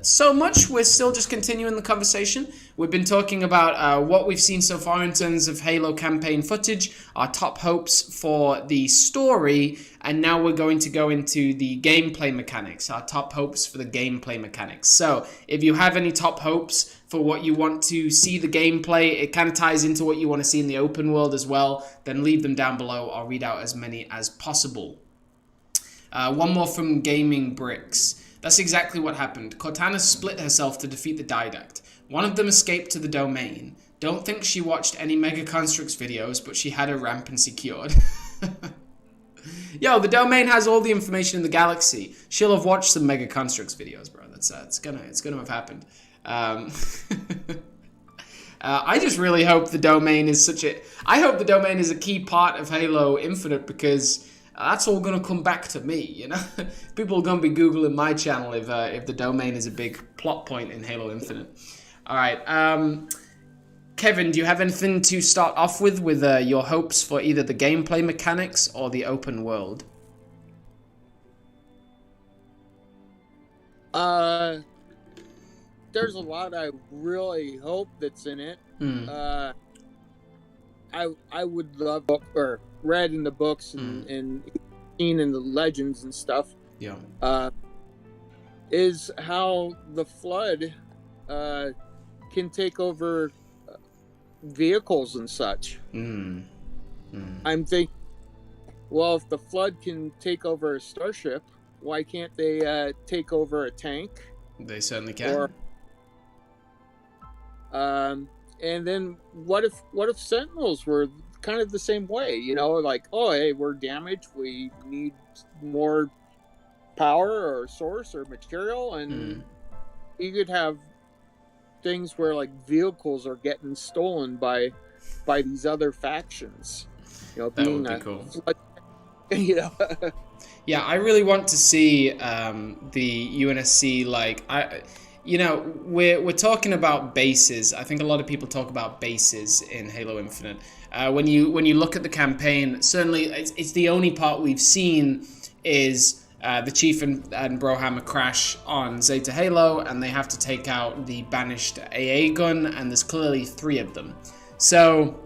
so much. We're still just continuing the conversation. We've been talking about what we've seen so far in terms of Halo campaign footage, our top hopes for the story, and now we're going to go into the gameplay mechanics, our top hopes for the gameplay mechanics. So if you have any top hopes for what you want to see the gameplay, it kind of ties into what you want to see in the open world as well, then leave them down below. I'll read out as many as possible. One more from Gaming Bricks. That's exactly what happened. Cortana split herself to defeat the Didact. One of them escaped to the Domain. Don't think she watched any Mega Constructs videos, but she had her ramp and secured. Yo, the Domain has all the information in the galaxy. She'll have watched some Mega Constructs videos, bro. That's it's gonna have happened. I just really hope the Domain is I hope the Domain is a key part of Halo Infinite, because that's all going to come back to me, you know? People are going to be Googling my channel if the Domain is a big plot point in Halo Infinite. All right. Kevin, do you have anything to start off with your hopes for either the gameplay mechanics or the open world? There's a lot I really hope that's in it. I would love or read in the books and seen in the legends and stuff, Yeah. is how the flood can take over vehicles and such. I'm thinking, well, if the flood can take over a starship, why can't they take over a tank? They certainly can. And then what if Sentinels were kind of the same way? You know, like, oh, hey, we're damaged. We need more power or source or material, and you could have things where like vehicles are getting stolen by these other factions. You know, That being would be cool. Flood, you know. Yeah, I really want to see the UNSC, like, we're talking about bases. I think a lot of people talk about bases in Halo Infinite. When you look at the campaign, certainly it's the only part we've seen is the Chief and Brohammer crash on Zeta Halo, and they have to take out the banished AA gun, and there's clearly 3 of them. So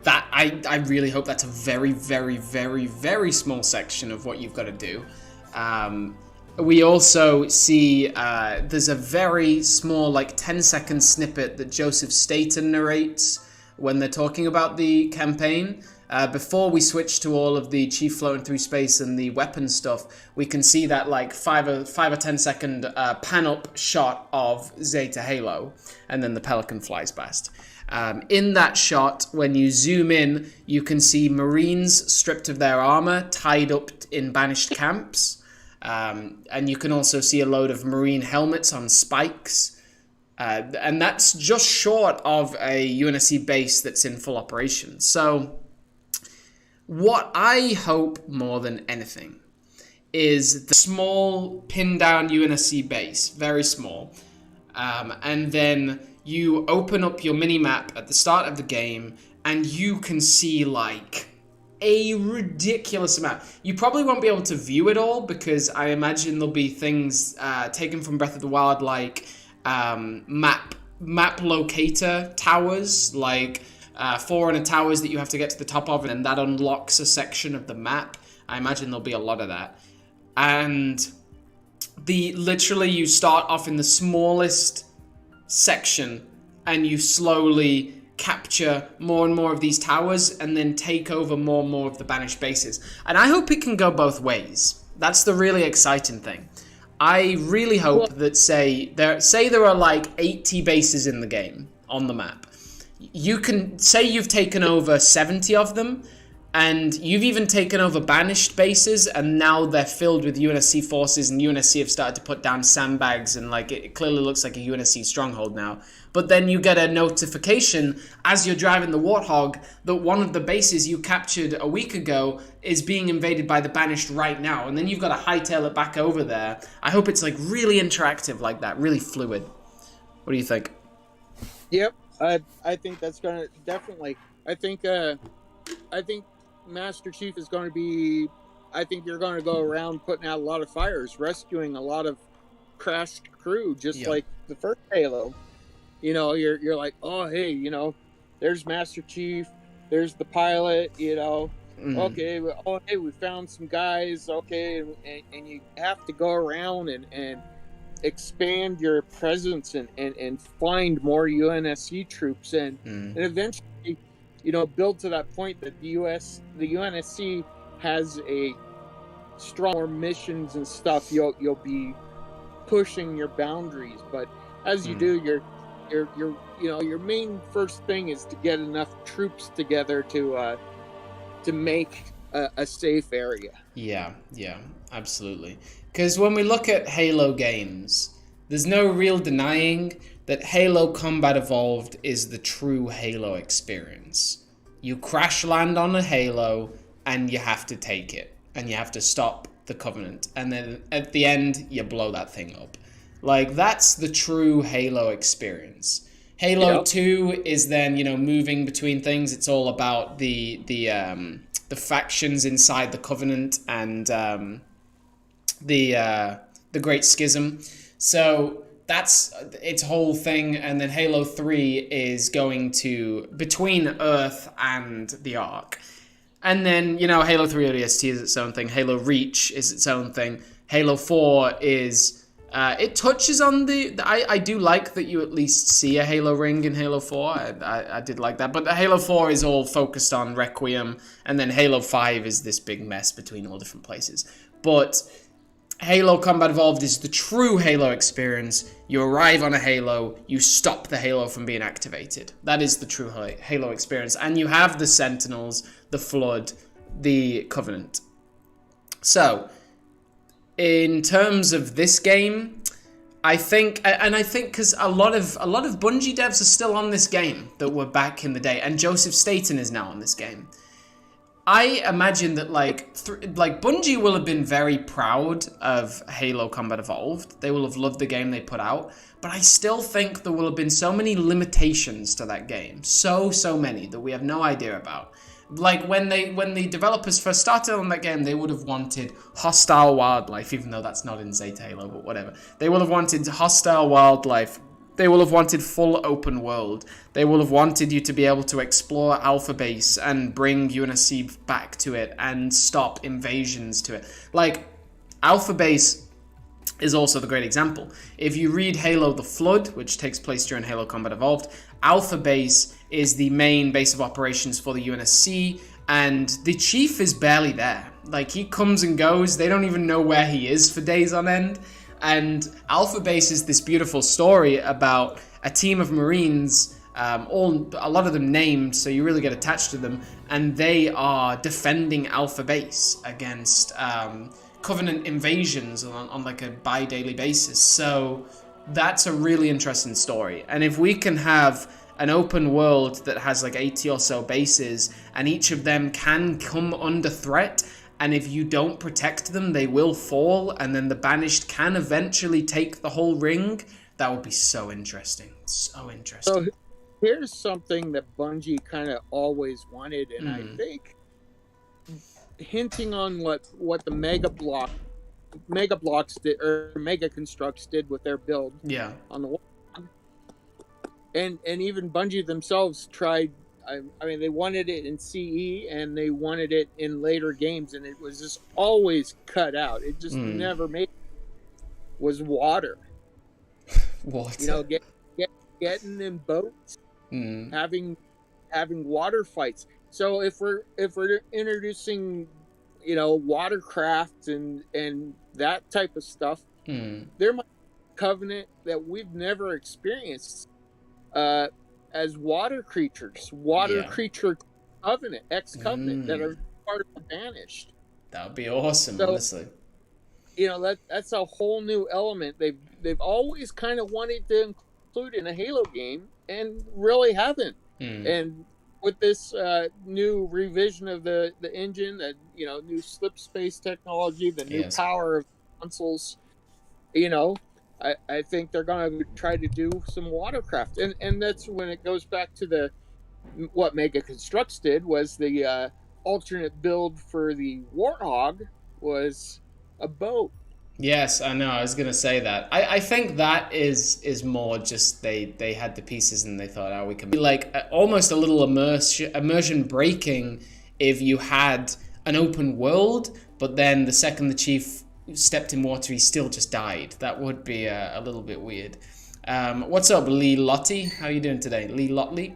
that I really hope that's a very, very, very, very small section of what you've got to do. We also see there's a very small, like 10-second snippet that Joseph Staten narrates when they're talking about the campaign. Before we switch to all of the Chief floating through space and the weapon stuff, we can see that like 5 or 10 second pan up shot of Zeta Halo, and then the Pelican flies past. In that shot, when you zoom in, you can see Marines stripped of their armor, tied up in banished camps. And you can also see a load of Marine helmets on spikes. And that's just short of a UNSC base that's in full operation. So what I hope more than anything is the small pinned down UNSC base, very small. And then you open up your mini-map at the start of the game, and you can see, like, a ridiculous amount. You probably won't be able to view it all, because I imagine there'll be things taken from Breath of the Wild, like map locator towers, like Forerunner towers that you have to get to the top of, and that unlocks a section of the map. I imagine there'll be a lot of that. And literally you start off in the smallest section, and you slowly capture more and more of these towers, and then take over more and more of the banished bases. And I hope it can go both ways. That's the really exciting thing. I really hope that say there are like 80 bases in the game on the map. You can say you've taken over 70 of them, and you've even taken over banished bases, and now they're filled with UNSC forces, and UNSC have started to put down sandbags, and like it clearly looks like a UNSC stronghold now. But then you get a notification as you're driving the Warthog that one of the bases you captured a week ago is being invaded by the banished right now, and then you've got to hightail it back over there. I hope it's like really interactive like that, really fluid. What do you think? Yep, I think that's gonna definitely. I think Master Chief is going to be. I think you're going to go around putting out a lot of fires, rescuing a lot of crashed crew, just like the first Halo. You know, you're like, oh hey, you know, there's Master Chief, there's the pilot, you know. Okay, oh hey, we found some guys. Okay, and you have to go around and expand your presence and find more UNSC troops and eventually, you know, build to that point that the UNSC has a stronger missions and stuff. You'll be pushing your boundaries, but as you do, your main first thing is to get enough troops together to make a safe area. Yeah, absolutely. Because when we look at Halo games, there's no real denying that Halo Combat Evolved is the true Halo experience. You crash land on a Halo, and you have to take it, and you have to stop the Covenant, and then at the end, you blow that thing up. Like, that's the true Halo experience. Halo 2 is then, you know, moving between things. It's all about the factions inside the Covenant and the Great Schism. So that's its whole thing. And then Halo 3 is going to between Earth and the Ark. And then, you know, Halo 3 ODST is its own thing. Halo Reach is its own thing. Halo 4 is... it touches on I do like that you at least see a Halo ring in Halo 4. I did like that. But the Halo 4 is all focused on Requiem. And then Halo 5 is this big mess between all different places. But Halo Combat Evolved is the true Halo experience. You arrive on a Halo, you stop the Halo from being activated. That is the true Halo experience. And you have the Sentinels, the Flood, the Covenant. So, in terms of this game, I think because a lot of Bungie devs are still on this game that were back in the day, and Joseph Staten is now on this game. I imagine that like Bungie will have been very proud of Halo Combat Evolved. They will have loved the game they put out, but I still think there will have been so many limitations to that game, so many that we have no idea about. Like when the developers first started on that game, they would have wanted hostile wildlife, even though that's not in Zeta Halo, but whatever. They will have wanted hostile wildlife. They will have wanted full open world. They will have wanted you to be able to explore Alpha Base and bring UNSC back to it and stop invasions to it. Like, Alpha Base is also the great example. If you read Halo the Flood, which takes place during Halo Combat Evolved, Alpha Base is the main base of operations for the UNSC, and the Chief is barely there. Like, he comes and goes. They don't even know where he is for days on end. And Alpha Base is this beautiful story about a team of Marines, a lot of them named, so you really get attached to them, and they are defending Alpha Base against Covenant invasions on like a bi-daily basis. So that's a really interesting story. And if we can have an open world that has like 80 or so bases, and each of them can come under threat, and if you don't protect them, they will fall, and then the Banished can eventually take the whole ring. That would be so interesting. So interesting. So here's something that Bungie kind of always wanted, and I think hinting on what the Mega Blocks did, or Mega Constructs did with their build. Yeah. On the wall. And even Bungie themselves tried. I mean, they wanted it in CE and they wanted it in later games, and it was just always cut out. It just never made. Was water. What? You know, getting in boats, having water fights. So if we're introducing, you know, watercraft and that type of stuff, there might be a Covenant that we've never experienced. As water creatures, creature Covenant, ex-Covenant that are part of the Banished. That would be awesome, so, honestly. You know, that's a whole new element they've always kind of wanted to include in a Halo game and really haven't. And with this new revision of the engine, that, you know, new slip space technology, the new power of consoles, you know, I think they're going to try to do some watercraft. And that's when it goes back to what Mega Constructs did, was the alternate build for the Warthog was a boat. Yes, I know. I was going to say that. I think that is more just they had the pieces and they thought, oh, we can be like almost a little immersion breaking if you had an open world, but then the second the Chief stepped in water, he still just died. That would be a little bit weird. What's up, Lee Lottie? How are you doing today? Lee Lotley.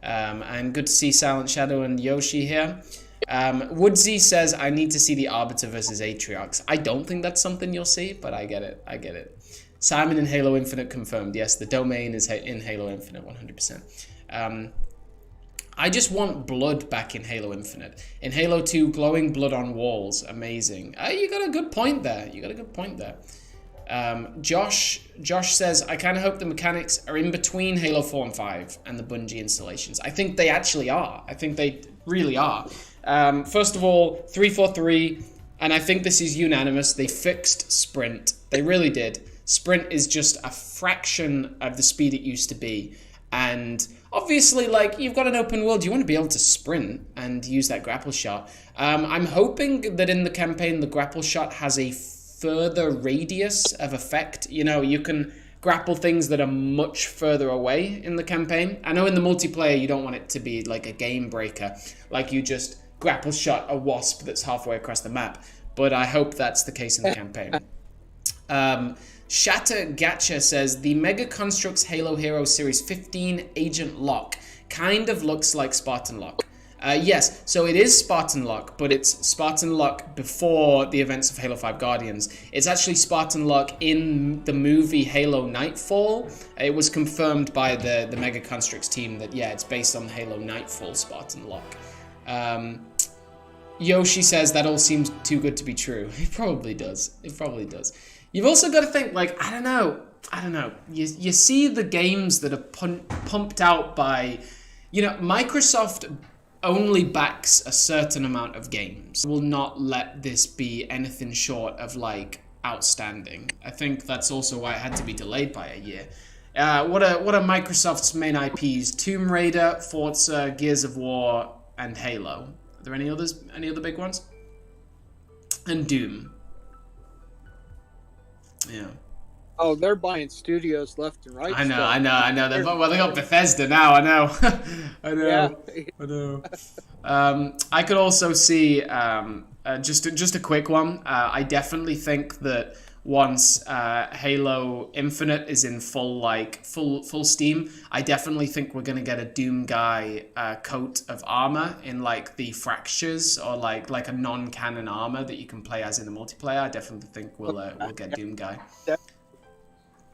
And good to see Silent Shadow and Yoshi here. Woodsy says, I need to see the Arbiter versus Atriox. I don't think that's something you'll see, but I get it. Simon in Halo Infinite confirmed. Yes, the domain is in Halo Infinite, 100%. I just want blood back in Halo Infinite. In Halo 2, glowing blood on walls. Amazing. You got a good point there. Josh says, I kind of hope the mechanics are in between Halo 4 and 5 and the Bungie installations. I think they actually are. I think they really are. First of all, 343, and I think this is unanimous, they fixed Sprint. They really did. Sprint is just a fraction of the speed it used to be. And obviously, like, you've got an open world, you want to be able to sprint and use that grapple shot. I'm hoping that in the campaign, the grapple shot has a further radius of effect. You know, you can grapple things that are much further away in the campaign. I know in the multiplayer, you don't want it to be like a game breaker. Like, you just grapple shot a wasp that's halfway across the map. But I hope that's the case in the campaign. Shatter Gacha says, the Mega Constructs Halo Heroes Series 15 Agent Lock kind of looks like Spartan Lock. Yes, so it is Spartan Lock, but it's Spartan Lock before the events of Halo 5 Guardians. It's actually Spartan Lock in the movie Halo Nightfall. It was confirmed by the Mega Constructs team that, yeah, it's based on Halo Nightfall Spartan Lock. Yoshi says, that all seems too good to be true. It probably does. It probably does. You've also got to think, like, I don't know. You see the games that are pumped out by, you know, Microsoft only backs a certain amount of games. Will not let this be anything short of, like, outstanding. I think that's also why it had to be delayed by a year. What are Microsoft's main IPs? Tomb Raider, Forza, Gears of War, and Halo. Are there any others? Any other big ones? And Doom. Yeah. Oh, they're buying studios left and right. I know. They got Bethesda now. I know. I could also see just a quick one. I definitely think that once Halo Infinite is in full steam, I definitely think we're gonna get a Doom guy coat of armor in like the fractures or like a non-canon armor that you can play as in the multiplayer. I definitely think we'll get Doom guy.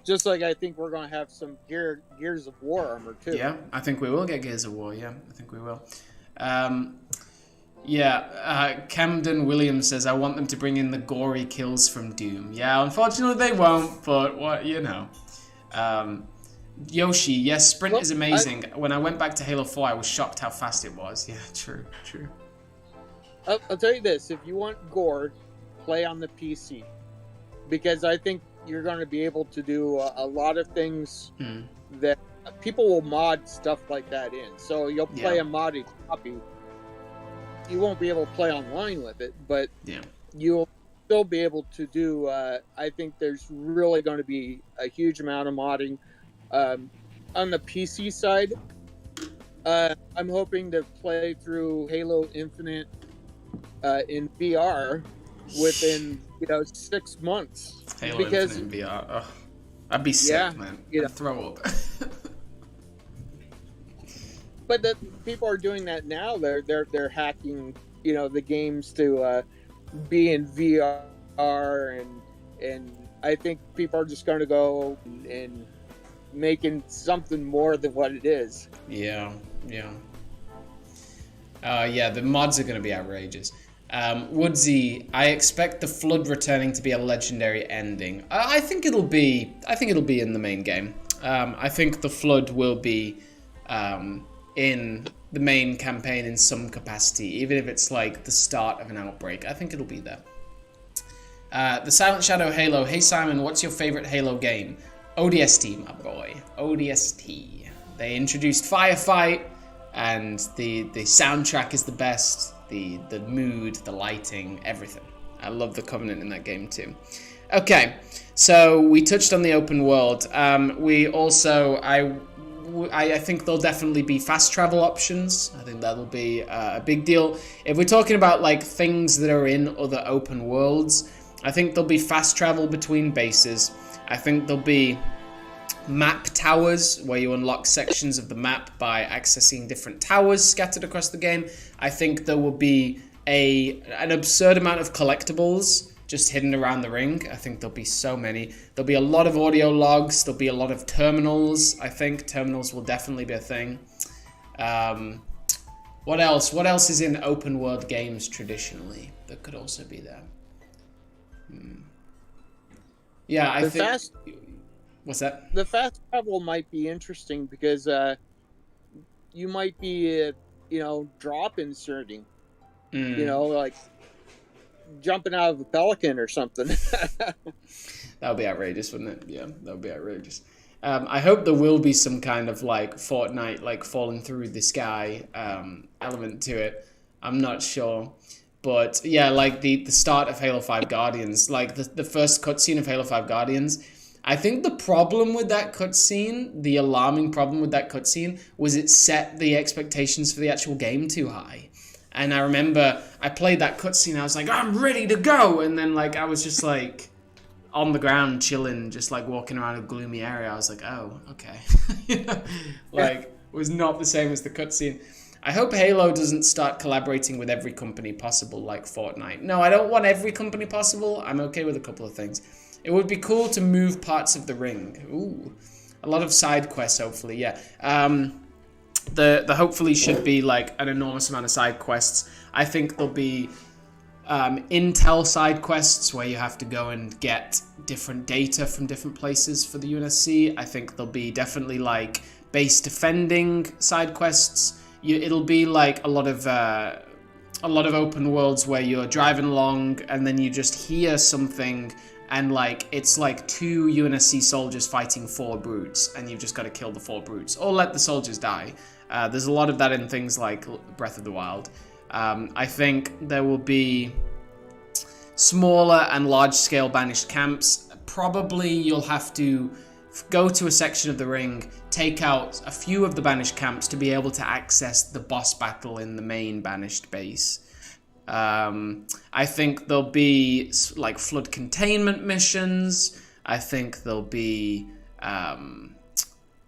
Just like I think we're gonna have some Gears of War armor too. Yeah, I think we will get Gears of War. Yeah, I think we will. Camden Williams says, I want them to bring in the gory kills from Doom. Yeah, unfortunately they won't, but what, you know. Yoshi, yes, sprint is amazing. When I went back to Halo 4, I was shocked how fast it was. Yeah, true. I'll tell you this, if you want gore, play on the PC. Because I think you're going to be able to do a lot of things that people will mod stuff like that in. So you'll play a modded copy. You won't be able to play online with it, but you'll still be able to do. I think there's really going to be a huge amount of modding on the PC side. I'm hoping to play through Halo Infinite in VR within 6 months. Halo Infinite in VR. Oh, I'd be sick, man. I'd throw up. But people are doing that now. They're hacking, the games to be in VR, and I think people are just going to go and making something more than what it is. Yeah. The mods are going to be outrageous. Woodsy, I expect the Flood returning to be a legendary ending. I think it'll be in the main game. I think the Flood will be in the main campaign in some capacity, even if it's like the start of an outbreak. I think it'll be there. The Silent Shadow Halo. Hey Simon, what's your favorite Halo game? ODST, my boy. ODST. They introduced Firefight, and the soundtrack is the best. The mood, the lighting, everything. I love the Covenant in that game too. Okay, so we touched on the open world. We also, I think there'll definitely be fast travel options. I think that'll be a big deal. If we're talking about like things that are in other open worlds, I think there'll be fast travel between bases. I think there'll be map towers where you unlock sections of the map by accessing different towers scattered across the game. I think there will be an absurd amount of collectibles just hidden around the ring. I think there'll be so many. There'll be a lot of audio logs. There'll be a lot of terminals. I think terminals will definitely be a thing. What else? What else is in open world games traditionally that could also be there? Yeah, I think... What's that? The fast travel might be interesting because you might be, drop inserting. Like jumping out of a pelican or something. That would be outrageous, wouldn't it? Yeah, that would be outrageous. I hope there will be some kind of like Fortnite, like falling through the sky element to it. I'm not sure. But yeah, like the start of Halo 5 Guardians, like the first cutscene of Halo 5 Guardians, I think the problem with that cutscene, the alarming problem with that cutscene, was it set the expectations for the actual game too high. And I remember I played that cutscene. I was like, I'm ready to go. And then like I was just like on the ground chilling, just like walking around a gloomy area. I was like, oh, okay. You know? Like it was not the same as the cutscene. I hope Halo doesn't start collaborating with every company possible like Fortnite. No, I don't want every company possible. I'm okay with a couple of things. It would be cool to move parts of the ring. Ooh, a lot of side quests, hopefully, yeah. The hopefully should be like an enormous amount of side quests. I think there'll be intel side quests where you have to go and get different data from different places for the UNSC. I think there'll be definitely like base defending side quests. It'll be like a lot of open worlds where you're driving along and then you just hear something and like it's like 2 UNSC soldiers fighting 4 brutes and you've just got to kill the 4 brutes or let the soldiers die. There's a lot of that in things like Breath of the Wild. I think there will be smaller and large-scale banished camps. Probably you'll have to go to a section of the ring, take out a few of the banished camps to be able to access the boss battle in the main banished base. I think there'll be like flood containment missions. I think there'll be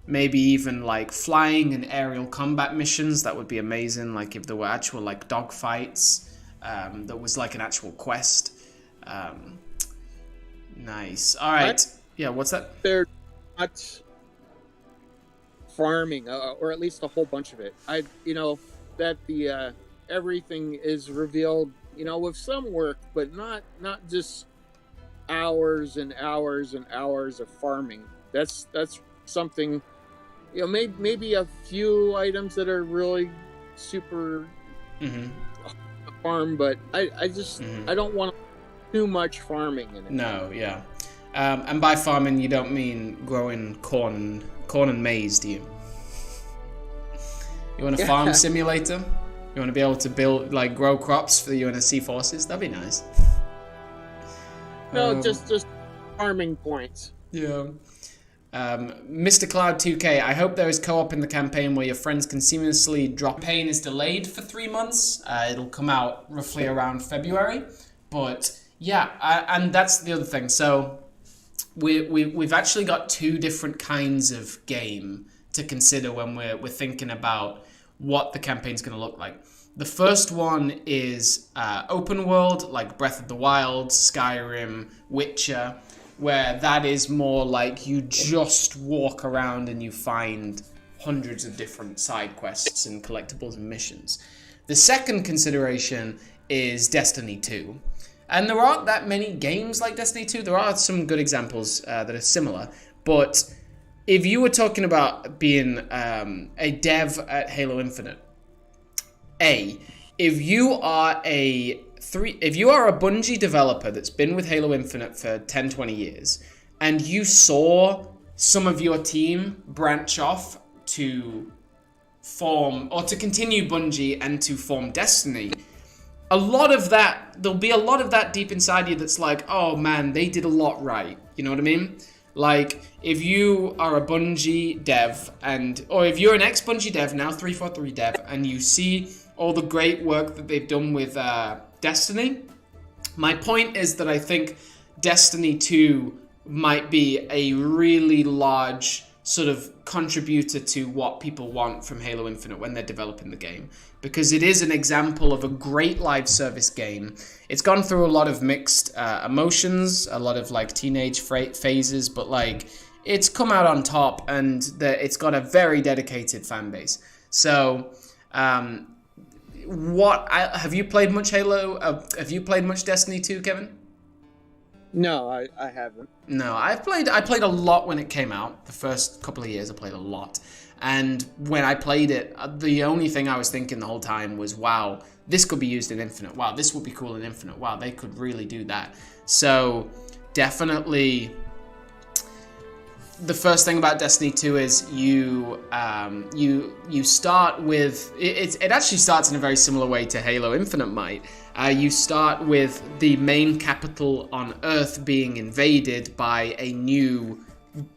maybe even like flying and aerial combat missions. That would be amazing. Like if there were actual like dogfights, that was like an actual quest. Nice. All right. Yeah. What's that? They're not farming, or at least a whole bunch of it. That the everything is revealed, with some work, but not just hours and hours and hours of farming. That's something, maybe a few items that are really super farm, but I just I don't want too much farming in it. No, yeah. And by farming, you don't mean growing corn and maize, do you? You want a farm simulator? You want to be able to build, like, grow crops for the UNSC forces? That'd be nice. No, just farming points. Yeah. Mr. Cloud 2K, I hope there is co-op in the campaign where your friends can seamlessly drop. Campaign is delayed for 3 months. It'll come out roughly around February. But yeah, and that's the other thing. So we've actually got 2 different kinds of game to consider when we're thinking about what the campaign's going to look like. The first one is open world, like Breath of the Wild, Skyrim, Witcher, where that is more like you just walk around and you find hundreds of different side quests and collectibles and missions. The second consideration is Destiny 2. And there aren't that many games like Destiny 2. There are some good examples that are similar. But if you were talking about being a dev at Halo Infinite, if you are a Bungie developer that's been with Halo Infinite for 10, 20 years, and you saw some of your team branch off to form, or to continue Bungie and to form Destiny, there'll be a lot of that deep inside you that's like, oh man, they did a lot right. You know what I mean? Like, if you are a Bungie dev, or if you're an ex-Bungie dev, now 343 dev, and you see all the great work that they've done with Destiny, my point is that I think Destiny 2 might be a really large sort of contributor to what people want from Halo Infinite when they're developing the game, because it is an example of a great live service game. It's gone through a lot of mixed emotions, a lot of like teenage phases, but like it's come out on top, and it's got a very dedicated fan base. So have you played much Halo? Have you played much Destiny 2, Kevin? No, I haven't. No, I played a lot when it came out. The first couple of years I played a lot. And when I played it, the only thing I was thinking the whole time was, wow, this could be used in Infinite. Wow, this would be cool in Infinite. Wow, they could really do that. So definitely the first thing about Destiny 2 is you start with, it actually starts in a very similar way to Halo Infinite might. You start with the main capital on Earth being invaded by a new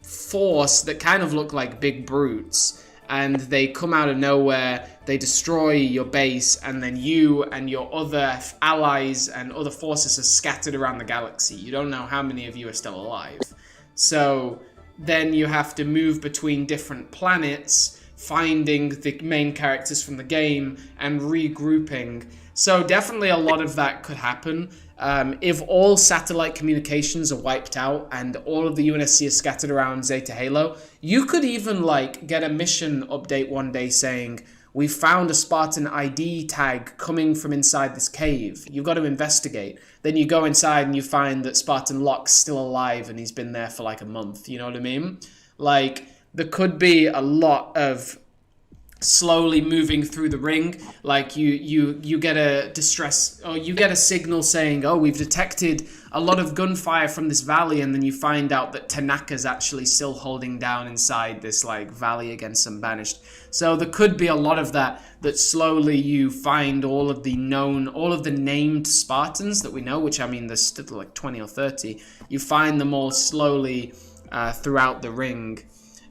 force that kind of look like big brutes, and they come out of nowhere, they destroy your base, and then you and your other allies and other forces are scattered around the galaxy. You don't know how many of you are still alive. So then you have to move between different planets, finding the main characters from the game and regrouping. So definitely a lot of that could happen. If all satellite communications are wiped out and all of the UNSC is scattered around Zeta Halo, you could even like get a mission update one day saying, we found a Spartan ID tag coming from inside this cave. You've got to investigate. Then you go inside and you find that Spartan Locke's still alive and he's been there for like a month. You know what I mean? Like, there could be a lot of slowly moving through the ring. Like you get a distress, or you get a signal saying, oh, we've detected a lot of gunfire from this valley, and then you find out that Tanaka's actually still holding down inside this like valley against some banished. So there could be a lot of that slowly you find all of the named Spartans that we know, which I mean there's still like 20 or 30. You find them all slowly throughout the ring.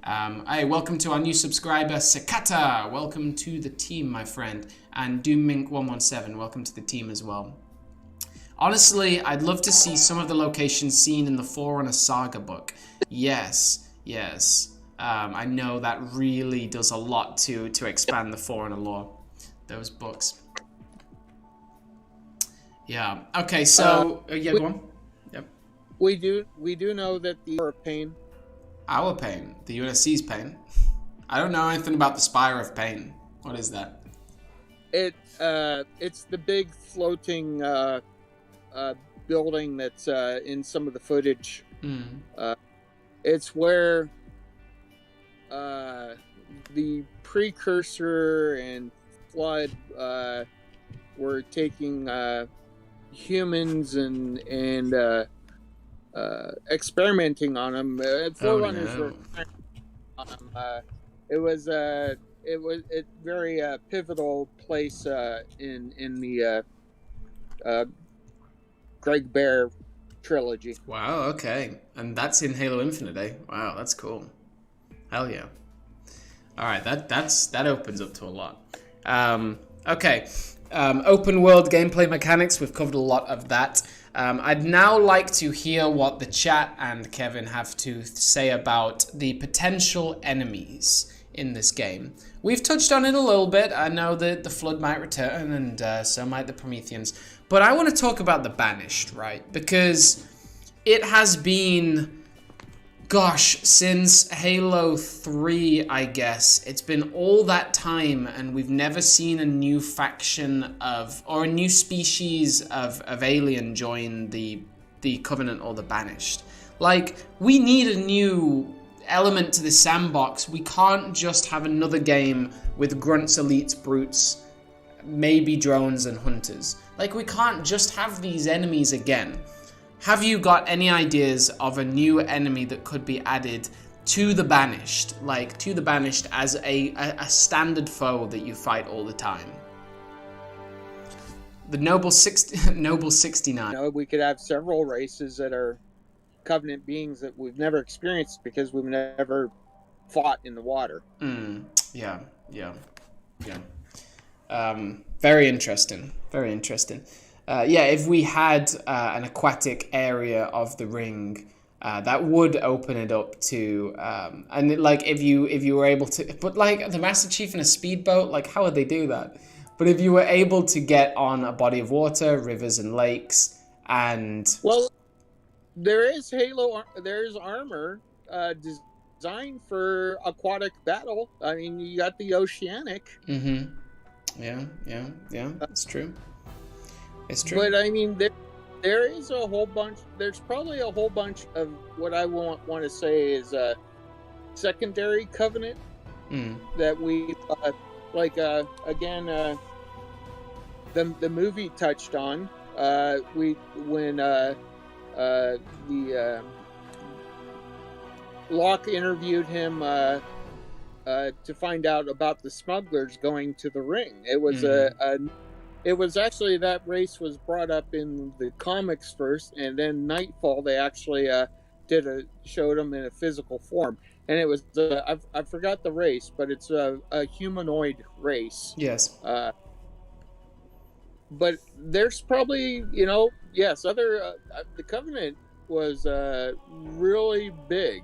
Hey, welcome to our new subscriber, Sakata. Welcome to the team, my friend. And DoomMink117, welcome to the team as well. Honestly, I'd love to see some of the locations seen in the Forerunner Saga book. Yes. I know that really does a lot to expand the Forerunner lore. Those books. Yeah. Okay, so yeah, go on. Yep. We do know that the Hour of Pain. Our pain, the UNSC's pain. I don't know anything about the Spire of Pain. What is that? It's the big floating building that's in some of the footage. It's where the Precursor and Flood were taking humans and experimenting on them. Forerunners were on them. It was a very pivotal place in the Greg Bear trilogy. Wow. Okay, and that's in Halo Infinite, eh? Wow, that's cool. Hell yeah. All right, that opens up to a lot. Okay, open world gameplay mechanics. We've covered a lot of that. I'd now like to hear what the chat and Kevin have to say about the potential enemies in this game. We've touched on it a little bit. I know that the Flood might return, and so might the Prometheans. But I want to talk about the Banished, right? Because it has been, gosh, since Halo 3, I guess. It's been all that time, and we've never seen a new faction or a new species of alien join the Covenant or the Banished. Like, we need a new element to this sandbox. We can't just have another game with grunts, elites, brutes, maybe drones and hunters. Like, we can't just have these enemies again. Have you got any ideas of a new enemy that could be added to the Banished? Like, to the Banished as a standard foe that you fight all the time? The Noble 69. You know, we could have several races that are Covenant beings that we've never experienced because we've never fought in the water. Yeah. Very interesting. If we had an aquatic area of the ring, that would open it up to, if you were able to, but like the Master Chief in a speedboat, like how would they do that? But if you were able to get on a body of water, rivers and lakes, and there's armor designed for aquatic battle. I mean, you got the oceanic. Yeah. It's true. But I mean, there is a whole bunch. There's probably a whole bunch of what I want to say is a secondary Covenant that we again. The movie touched on when Locke interviewed him to find out about the smugglers going to the ring. It was it was actually, that race was brought up in the comics first, and then Nightfall they actually showed them in a physical form, and it was I forgot the race, but it's a humanoid race. Yes. But there's probably, yes, other the Covenant was really big.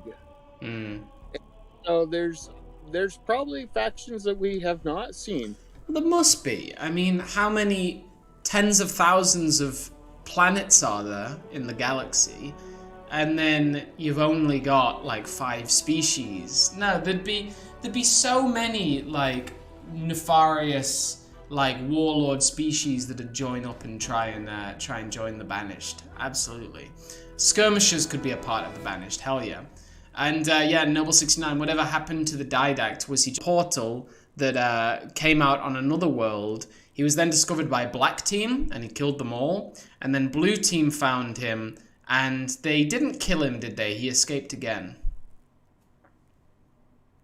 So there's probably factions that we have not seen. There must be. I mean, how many tens of thousands of planets are there in the galaxy? And then you've only got like 5 species. No, there'd be so many like nefarious like warlord species that'd join up and try and join the Banished. Absolutely. Skirmishers could be a part of the Banished. Hell yeah. And yeah, Noble69, whatever happened to the Didact? Was he just a portal that came out on another world? He was then discovered by Black Team and he killed them all. And then Blue Team found him and they didn't kill him, did they? He escaped again.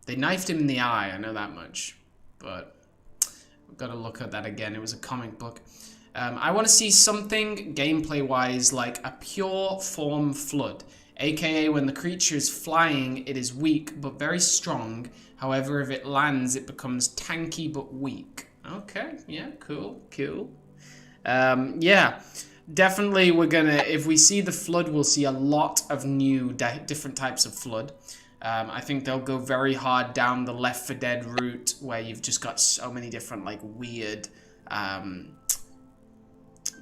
They knifed him in the eye, I know that much. But we've got to look at that again. It was a comic book. I want to see something gameplay-wise like a pure form flood. AKA when the creature is flying, it is weak but very strong. However, if it lands, it becomes tanky but weak. Okay, yeah, cool. Yeah, definitely we're gonna, if we see the flood, we'll see a lot of new different types of flood. I think they'll go very hard down the Left 4 Dead route where you've just got so many different like weird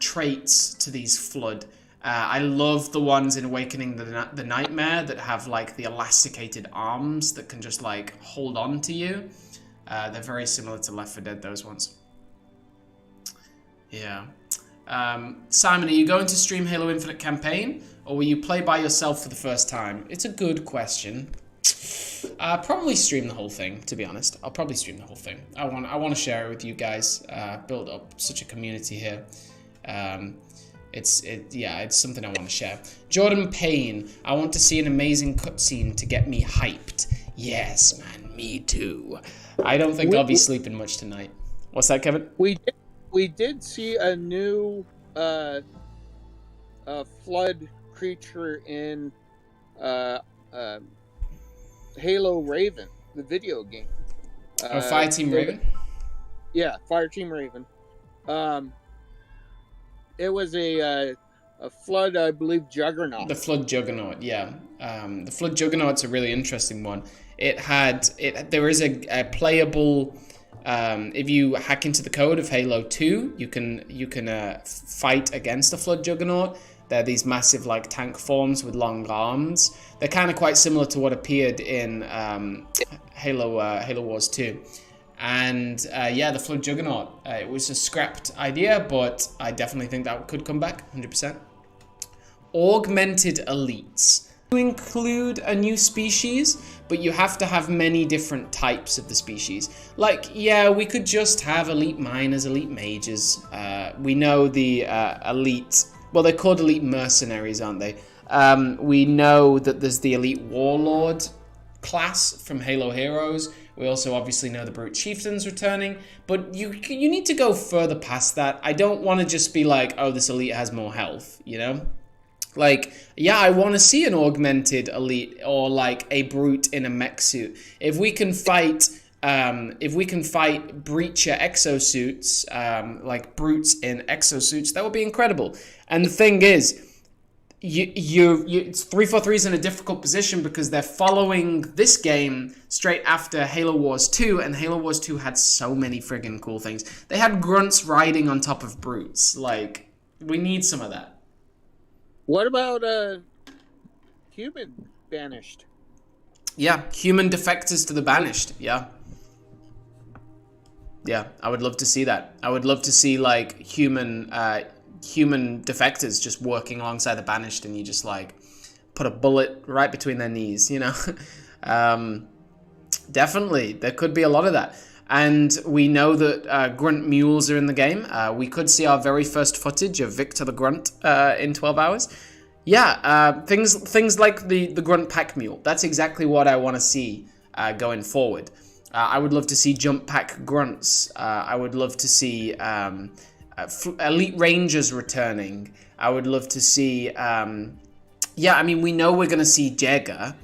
traits to these flood. I love the ones in Awakening the Nightmare that have like the elasticated arms that can just like hold on to you. They're very similar to Left 4 Dead, those ones. Yeah. Simon, are you going to stream Halo Infinite campaign or will you play by yourself for the first time? It's a good question. Probably stream the whole thing, to be honest. I'll probably stream the whole thing. I want to share it with you guys. Build up such a community here. It's something I want to share. Jordan Payne, I want to see an amazing cutscene to get me hyped. Yes, man, me too. I don't think I'll be sleeping much tonight. What's that, Kevin? We did see a new flood creature in Halo Raven, the video game. Fireteam Raven? Yeah, Fireteam Raven. It was a flood, I believe, Juggernaut. The Flood Juggernaut, yeah. The Flood Juggernaut's a really interesting one. There is a playable. If you hack into the code of Halo 2, you can fight against the Flood Juggernaut. They're these massive like tank forms with long arms. They're kind of quite similar to what appeared in Halo Wars 2. And yeah, the Flood Juggernaut. It was a scrapped idea, but I definitely think that could come back 100%. Augmented elites. You include a new species, but you have to have many different types of the species. Like, yeah, we could just have elite miners, elite mages. We know the elite, well, they're called elite mercenaries, aren't they? We know that there's the elite warlord class from Halo Heroes. We also obviously know the Brute Chieftain's returning, but you need to go further past that. I don't want to just be like, oh, this elite has more health, you know? Like, yeah, I want to see an augmented elite or like a brute in a mech suit. If we can fight breacher exosuits, like brutes in exosuits, that would be incredible. And the thing is, it's 343's in a difficult position because they're following this game straight after Halo Wars 2, and Halo Wars 2 had so many friggin' cool things. They had grunts riding on top of brutes. Like, we need some of that. What about human banished? Yeah, human defectors to the banished. Yeah. Yeah, I would love to see that. I would love to see like human defectors just working alongside the banished, and you just like put a bullet right between their knees, you know. Definitely, there could be a lot of that. And we know that grunt mules are in the game. We could see our very first footage of Victor the Grunt in 12 hours. Yeah, things like the grunt pack mule. That's exactly what I want to see going forward. I would love to see jump pack grunts. I would love to see elite rangers returning. I would love to see yeah, I mean, we know we're going to see Jagger.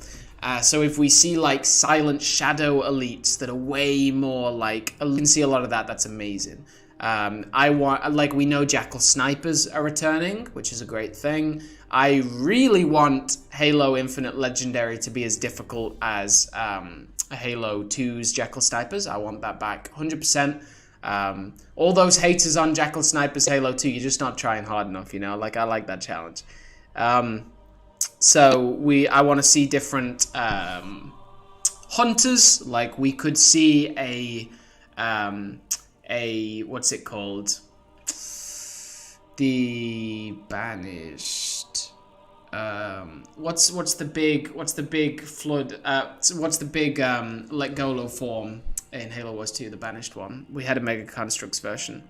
So if we see like Silent Shadow elites that are way more like, we can see a lot of that. That's amazing. We know Jackal Snipers are returning, which is a great thing. I really want Halo Infinite Legendary to be as difficult as Halo 2's Jackal Snipers. I want that back 100%. All those haters on Jackal Snipers Halo 2, you're just not trying hard enough, you know? Like, I like that challenge. I want to see different hunters. Like, we could see a what's it called? The Banished. What's the big flood? What's the big Legolo form in Halo Wars 2? The Banished one. We had a Mega Constructs version.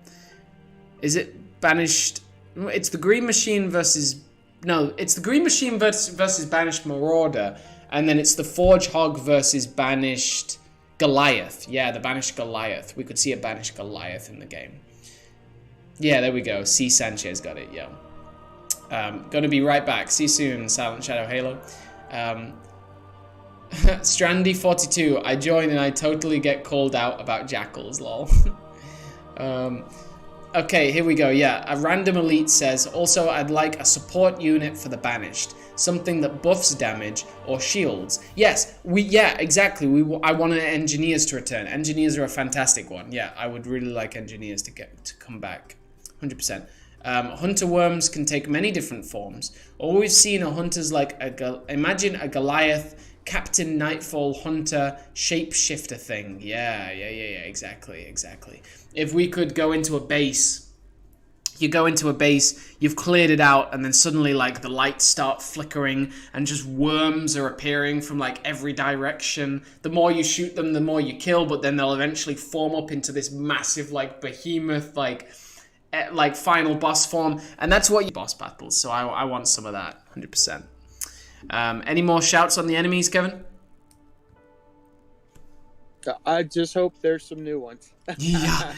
Is it Banished? It's the Green Machine versus. No, it's the Green Machine versus Banished Marauder, and then it's the Forge Hog versus Banished Goliath. Yeah, the Banished Goliath. We could see a Banished Goliath in the game. Yeah, there we go. C. Sanchez got it, yo. Gonna be right back. See you soon, Silent Shadow Halo. Strandy42, I join and I totally get called out about jackals, lol. Okay, here we go. Yeah, a random elite says, also I'd like a support unit for the Banished. Something that buffs damage or shields. Yes, exactly. I want engineers to return. Engineers are a fantastic one. Yeah, I would really like engineers to come back. 100%. Hunter worms can take many different forms. All we've seen are hunters like imagine a Goliath, Captain Nightfall Hunter, shapeshifter thing. Yeah, exactly. If we could go into a base, you go into a base, you've cleared it out, and then suddenly like the lights start flickering and just worms are appearing from like every direction. The more you shoot them, the more you kill, but then they'll eventually form up into this massive like behemoth like final boss form, and that's what you boss battles. So I want some of that 100%. Any more shouts on the enemies, Kevin? I just hope there's some new ones. yeah,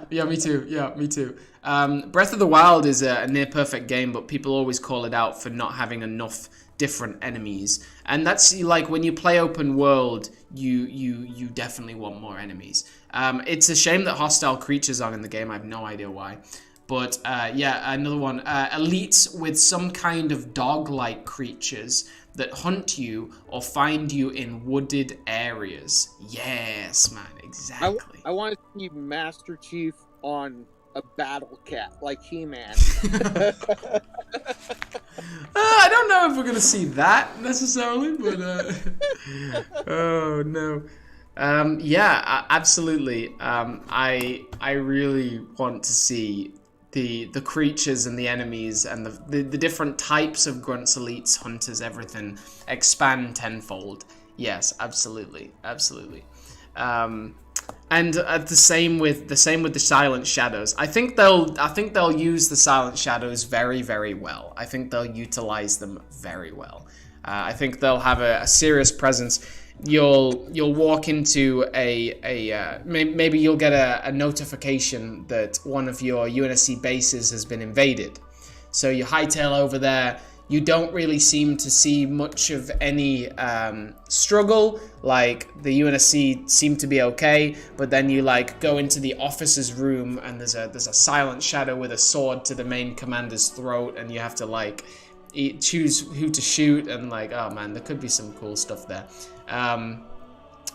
me too. Breath of the Wild is a near perfect game, but people always call it out for not having enough different enemies. And that's like when you play open world, you definitely want more enemies. It's a shame that hostile creatures aren't in the game. I have no idea why. But another one. Elites with some kind of dog-like creatures that hunt you or find you in wooded areas. Yes, man, exactly. I want to see Master Chief on a battle cat, like He-Man. I don't know if we're going to see that necessarily, but... oh, no. Absolutely. I really want to see the creatures and the enemies and the different types of grunts, elites, hunters, everything expand tenfold. Yes, absolutely. And the same with the Silent Shadows. I think they'll use the Silent Shadows very, very well. I think they'll utilize them very well. I think they'll have a serious presence. You'll walk into maybe you'll get a notification that one of your UNSC bases has been invaded. So you hightail over there. You don't really seem to see much of any struggle. Like the UNSC seem to be okay, but then you like go into the officer's room and there's a Silent Shadow with a sword to the main commander's throat, and you have to like choose who to shoot, and like, oh man, there could be some cool stuff there.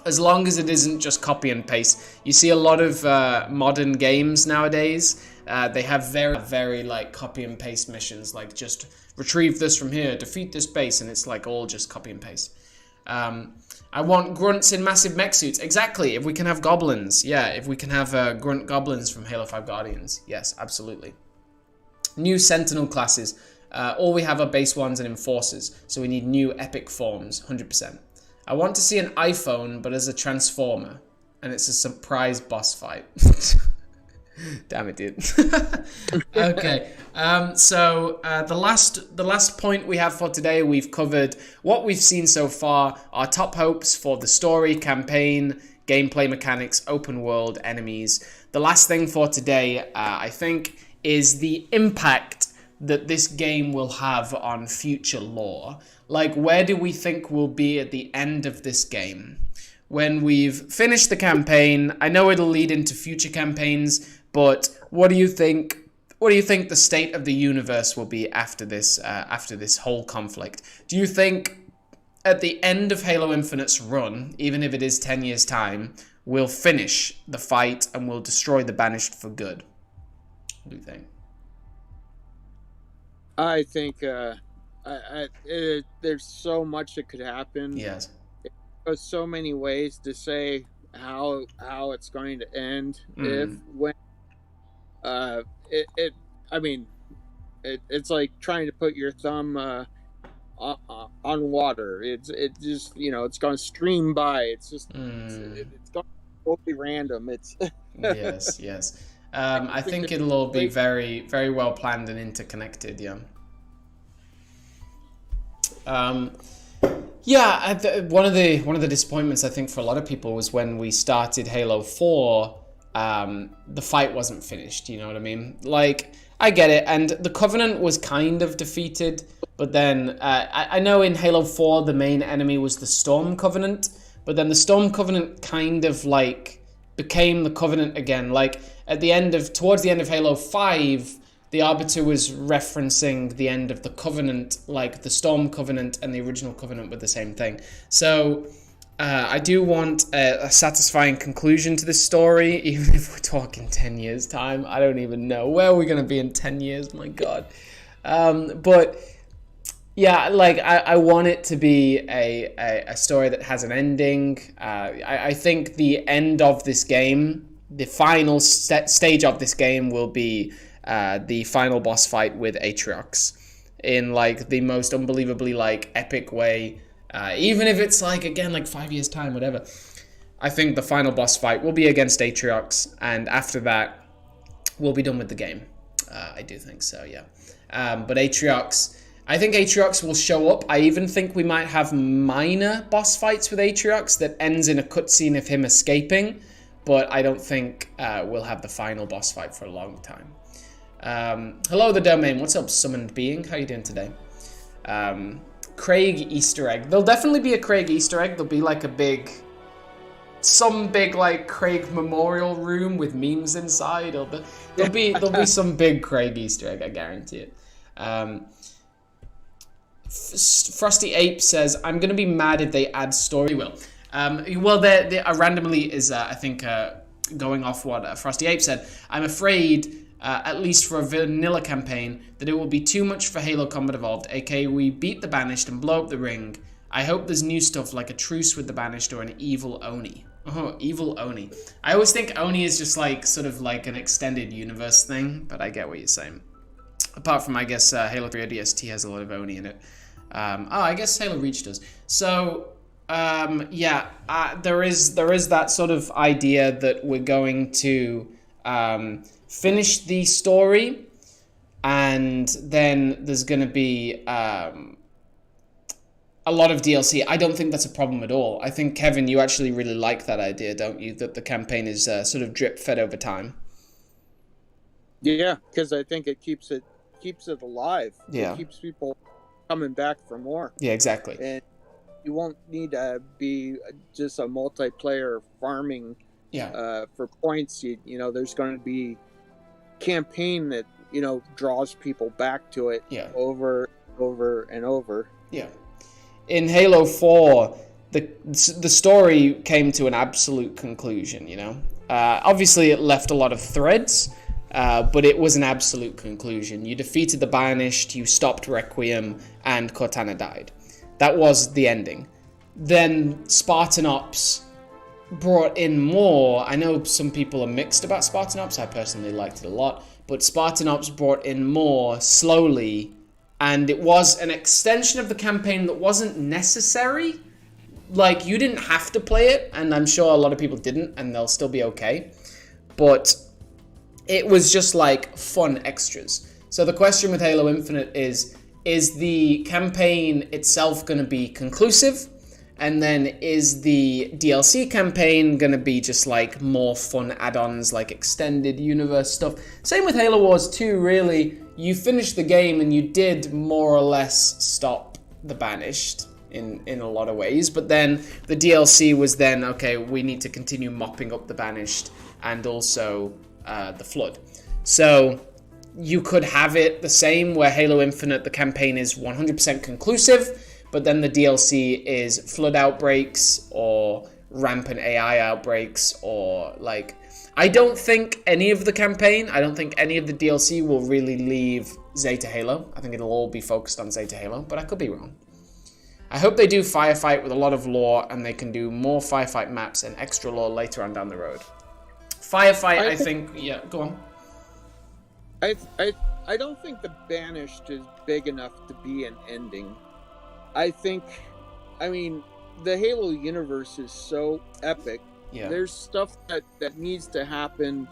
As long as it isn't just copy and paste. You see a lot of modern games nowadays. They have very, very like copy and paste missions, like just retrieve this from here, defeat this base, and it's like all just copy and paste. I want grunts in massive mech suits. Exactly. If we can have goblins, yeah. If we can have grunt goblins from Halo 5 Guardians, yes, absolutely. New Sentinel classes. All we have are base ones and enforcers, so we need new epic forms, 100%. I want to see an iPhone, but as a transformer, and it's a surprise boss fight. Damn it, dude. Okay. So the last point we have for today, we've covered what we've seen so far, our top hopes for the story, campaign, gameplay mechanics, open world, enemies. The last thing for today, I think, is the impact that this game will have on future lore? Like, where do we think we'll be at the end of this game? When we've finished the campaign, I know it'll lead into future campaigns, but what do you think? What do you think the state of the universe will be after this whole conflict? Do you think at the end of Halo Infinite's run, even if it is 10 years' time, we'll finish the fight and we'll destroy the Banished for good? What do you think? I think there's so much that could happen. Yes. There's so many ways to say how it's going to end. It's like trying to put your thumb on water. It's just, it's going to stream by. It's just it's going to be random. It's yes. I think it'll all be very, very well planned and interconnected. Yeah. One of the disappointments I think for a lot of people was when we started Halo 4. The fight wasn't finished. You know what I mean? Like, I get it, and the Covenant was kind of defeated, but then I know in Halo 4 the main enemy was the Storm Covenant, but then the Storm Covenant kind of like became the Covenant again. Like towards the end of Halo 5, the Arbiter was referencing the end of the Covenant, like the Storm Covenant and the original Covenant were the same thing. So I do want a satisfying conclusion to this story, even if we're talking 10 years' time. I don't even know where we're going to be in 10 years, my God. But yeah, like I want it to be a story that has an ending. I think the end of this game, the final stage of this game will be the final boss fight with Atriox in like the most unbelievably like epic way. Even if it's like, again, like 5 years time, whatever. I think the final boss fight will be against Atriox, and after that, we'll be done with the game. I do think so, yeah. But I think Atriox will show up. I even think we might have minor boss fights with Atriox that ends in a cutscene of him escaping, but I don't think we'll have the final boss fight for a long time. Hello, TheDomain. What's up, summoned being? How you doing today? Craig Easter egg. There'll definitely be a Craig Easter egg. There'll be like some big like Craig memorial room with memes inside. Or there'll be some big Craig Easter egg. I guarantee it. Frosty Ape says, "I'm gonna be mad if they add story." Well, there randomly is I think going off what Frosty Ape said. I'm afraid. At least for a vanilla campaign, that it will be too much for Halo Combat Evolved, aka we beat the Banished and blow up the ring. I hope there's new stuff like a truce with the Banished or an evil Oni. Oh, evil Oni. I always think Oni is just like, sort of like an extended universe thing, but I get what you're saying. Apart from, I guess, Halo 3 ODST has a lot of Oni in it. I guess Halo Reach does. So, there is that sort of idea that we're going to... finish the story, and then there's going to be a lot of DLC. I don't think that's a problem at all. I think, Kevin, you actually really like that idea, don't you? That the campaign is sort of drip-fed over time. Yeah, because I think it keeps it alive. Yeah. It keeps people coming back for more. Yeah, exactly. And you won't need to be just a multiplayer farming for points. There's going to be campaign that draws people back to it over and over. Yeah. In Halo 4, the story came to an absolute conclusion, obviously it left a lot of threads, but it was an absolute conclusion. You defeated the Banished, you stopped Requiem, and Cortana died. That was the ending. Then Spartan Ops brought in more. I know some people are mixed about Spartan Ops. I personally liked it a lot, but Spartan Ops brought in more slowly, and it was an extension of the campaign that wasn't necessary. Like, you didn't have to play it, and I'm sure a lot of people didn't, and they'll still be okay, but it was just like fun extras. So the question with Halo Infinite is the campaign itself going to be conclusive? And then is the DLC campaign going to be just like more fun add-ons, like extended universe stuff? Same with Halo Wars 2, really. you finished the game and you did more or less stop the Banished in a lot of ways, but then the DLC was then, okay, we need to continue mopping up the Banished and also the Flood. So you could have it the same where Halo Infinite, the campaign is 100% conclusive, but then the DLC is Flood outbreaks or rampant AI outbreaks, or like, I don't think any of the campaign, I don't think any of the DLC will really leave Zeta Halo. I think it'll all be focused on Zeta Halo, but I could be wrong. I hope they do Firefight with a lot of lore, and they can do more Firefight maps and extra lore later on down the road. Firefight, I think, yeah, go on. I don't think the Banished is big enough to be an ending. I mean, the Halo universe is so epic. Yeah. There's stuff that needs to happen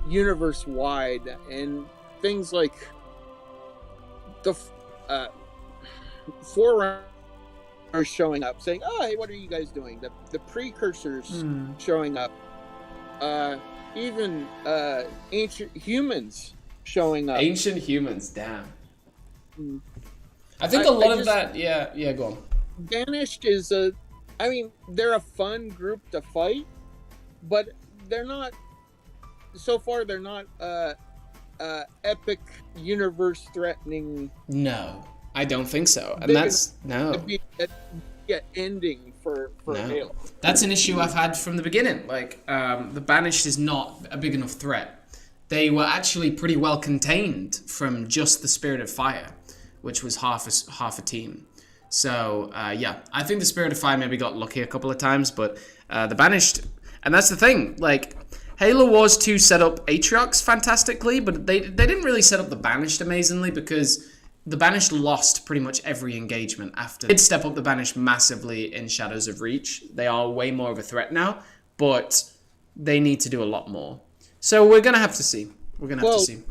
universe-wide, and things like the Forerunners showing up, saying, "Oh, hey, what are you guys doing?" The Precursors showing up, even Ancient Humans showing up. Ancient Humans, damn. I think a lot of that, yeah, go on. Banished is they're a fun group to fight, but they're not, so far they're not epic universe threatening. No, I don't think so. And that's, no. Ending for Halo. That's an issue I've had from the beginning. Like, the Banished is not a big enough threat. They were actually pretty well contained from just the Spirit of Fire, which was half a team. So, yeah, I think the Spirit of Fire maybe got lucky a couple of times, but the Banished, and that's the thing, like, Halo Wars 2 set up Atriox fantastically, but they didn't really set up the Banished amazingly, because the Banished lost pretty much every engagement after. They did step up the Banished massively in Shadows of Reach. They are way more of a threat now, but they need to do a lot more. So we're going to have to see. We're going to have to see.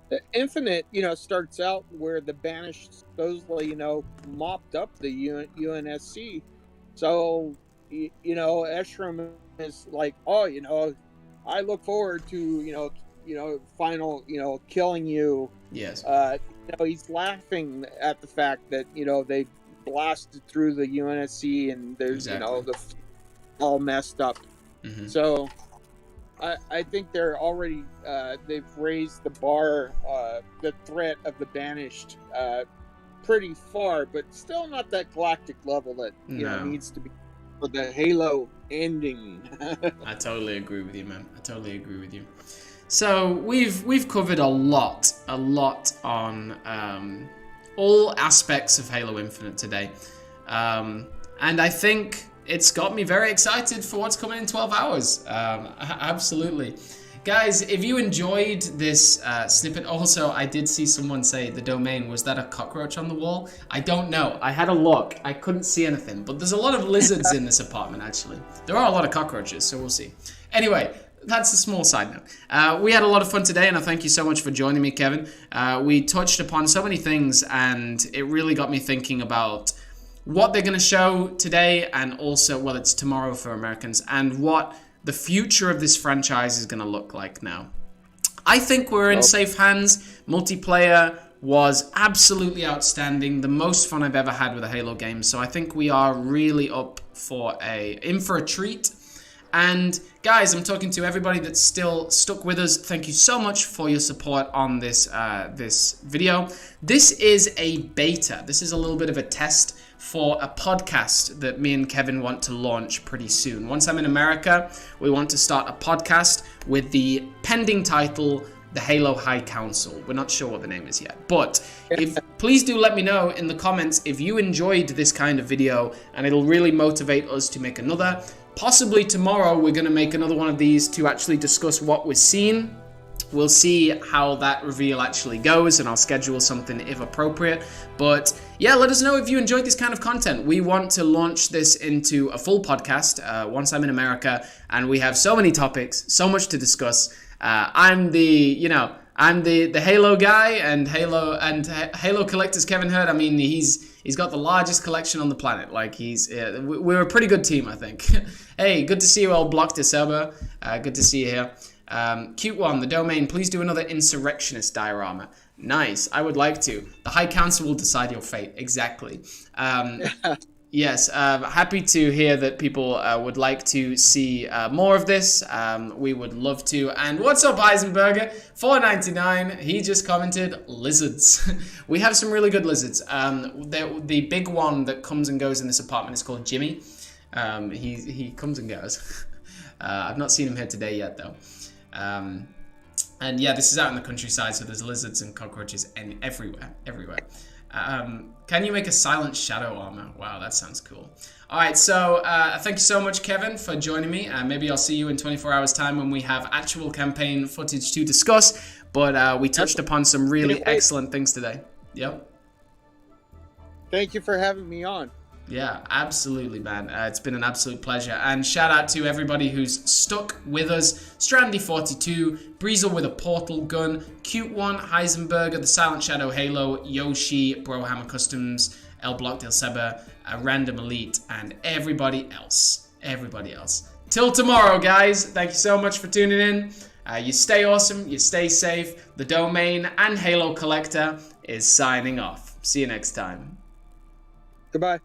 The Infinite, starts out where the Banished supposedly, mopped up the UNSC. So, Eshram is like, oh, I look forward to, final, killing you. Yes. He's laughing at the fact that, they blasted through the UNSC and there's, the all messed up. Mm-hmm. So I think they're already, they've raised the bar, the threat of the Banished, pretty far, but still not that galactic level that, needs to be for the Halo ending. I totally agree with you, man. I totally agree with you. So we've covered a lot on all aspects of Halo Infinite today, and I think it's got me very excited for what's coming in 12 hours. Absolutely. Guys, if you enjoyed this snippet, also, I did see someone say, TheDomain, was that a cockroach on the wall? I don't know. I had a look. I couldn't see anything. But there's a lot of lizards in this apartment, actually. There are a lot of cockroaches, so we'll see. Anyway, that's a small side note. We had a lot of fun today, and I thank you so much for joining me, Kevin. We touched upon so many things, and it really got me thinking about what they're going to show today, and also, well, it's tomorrow for Americans, and what the future of this franchise is going to look like now. I think we're in safe hands. Multiplayer was absolutely outstanding, the most fun I've ever had with a Halo game, so I think we are really in for a treat. And guys, I'm talking to everybody that's still stuck with us. Thank you so much for your support on this video. This is a beta. This is a little bit of a test for a podcast that me and Kevin want to launch pretty soon. Once I'm in America, we want to start a podcast with the pending title, The Halo High Council. We're not sure what the name is yet, but please do let me know in the comments if you enjoyed this kind of video, and it'll really motivate us to make another. Possibly tomorrow we're going to make another one of these to actually discuss what we're seeing. We'll see how that reveal actually goes, and I'll schedule something if appropriate. But yeah, let us know if you enjoyed this kind of content. We want to launch this into a full podcast once I'm in America, and we have so many topics, so much to discuss. I'm the Halo guy, and HaloCollector's Kevin Hurd. I mean, he's got the largest collection on the planet. Like, we're a pretty good team, I think. Hey, good to see you all, Block to Server. Good to see you here. Cute one, the domain, please do another insurrectionist diorama. Nice, I would like to. The High Council will decide your fate. Exactly. Yes, happy to hear that people would like to see more of this. We would love to. And what's up, Heisenberger? $4.99. He just commented lizards. We have some really good lizards. The big one that comes and goes in this apartment is called Jimmy. He comes and goes. I've not seen him here today yet, though. And yeah, this is out in the countryside, so there's lizards and cockroaches everywhere. Can you make a silent shadow armor? Wow, that sounds cool. All right, so thank you so much, Kevin, for joining me. Maybe I'll see you in 24 hours' time when we have actual campaign footage to discuss. But we touched upon some really excellent things today. Yep. Thank you for having me on. Yeah, absolutely, man. It's been an absolute pleasure. And shout out to everybody who's stuck with us. Strandy42, Breezel with a portal gun, Cute One, Heisenberger, The Silent Shadow Halo, Yoshi, Brohammer Customs, El Blockdale Seba, Random Elite, and everybody else. Till tomorrow, guys. Thank you so much for tuning in. You stay awesome. You stay safe. The Domain and HaloCollector is signing off. See you next time. Goodbye.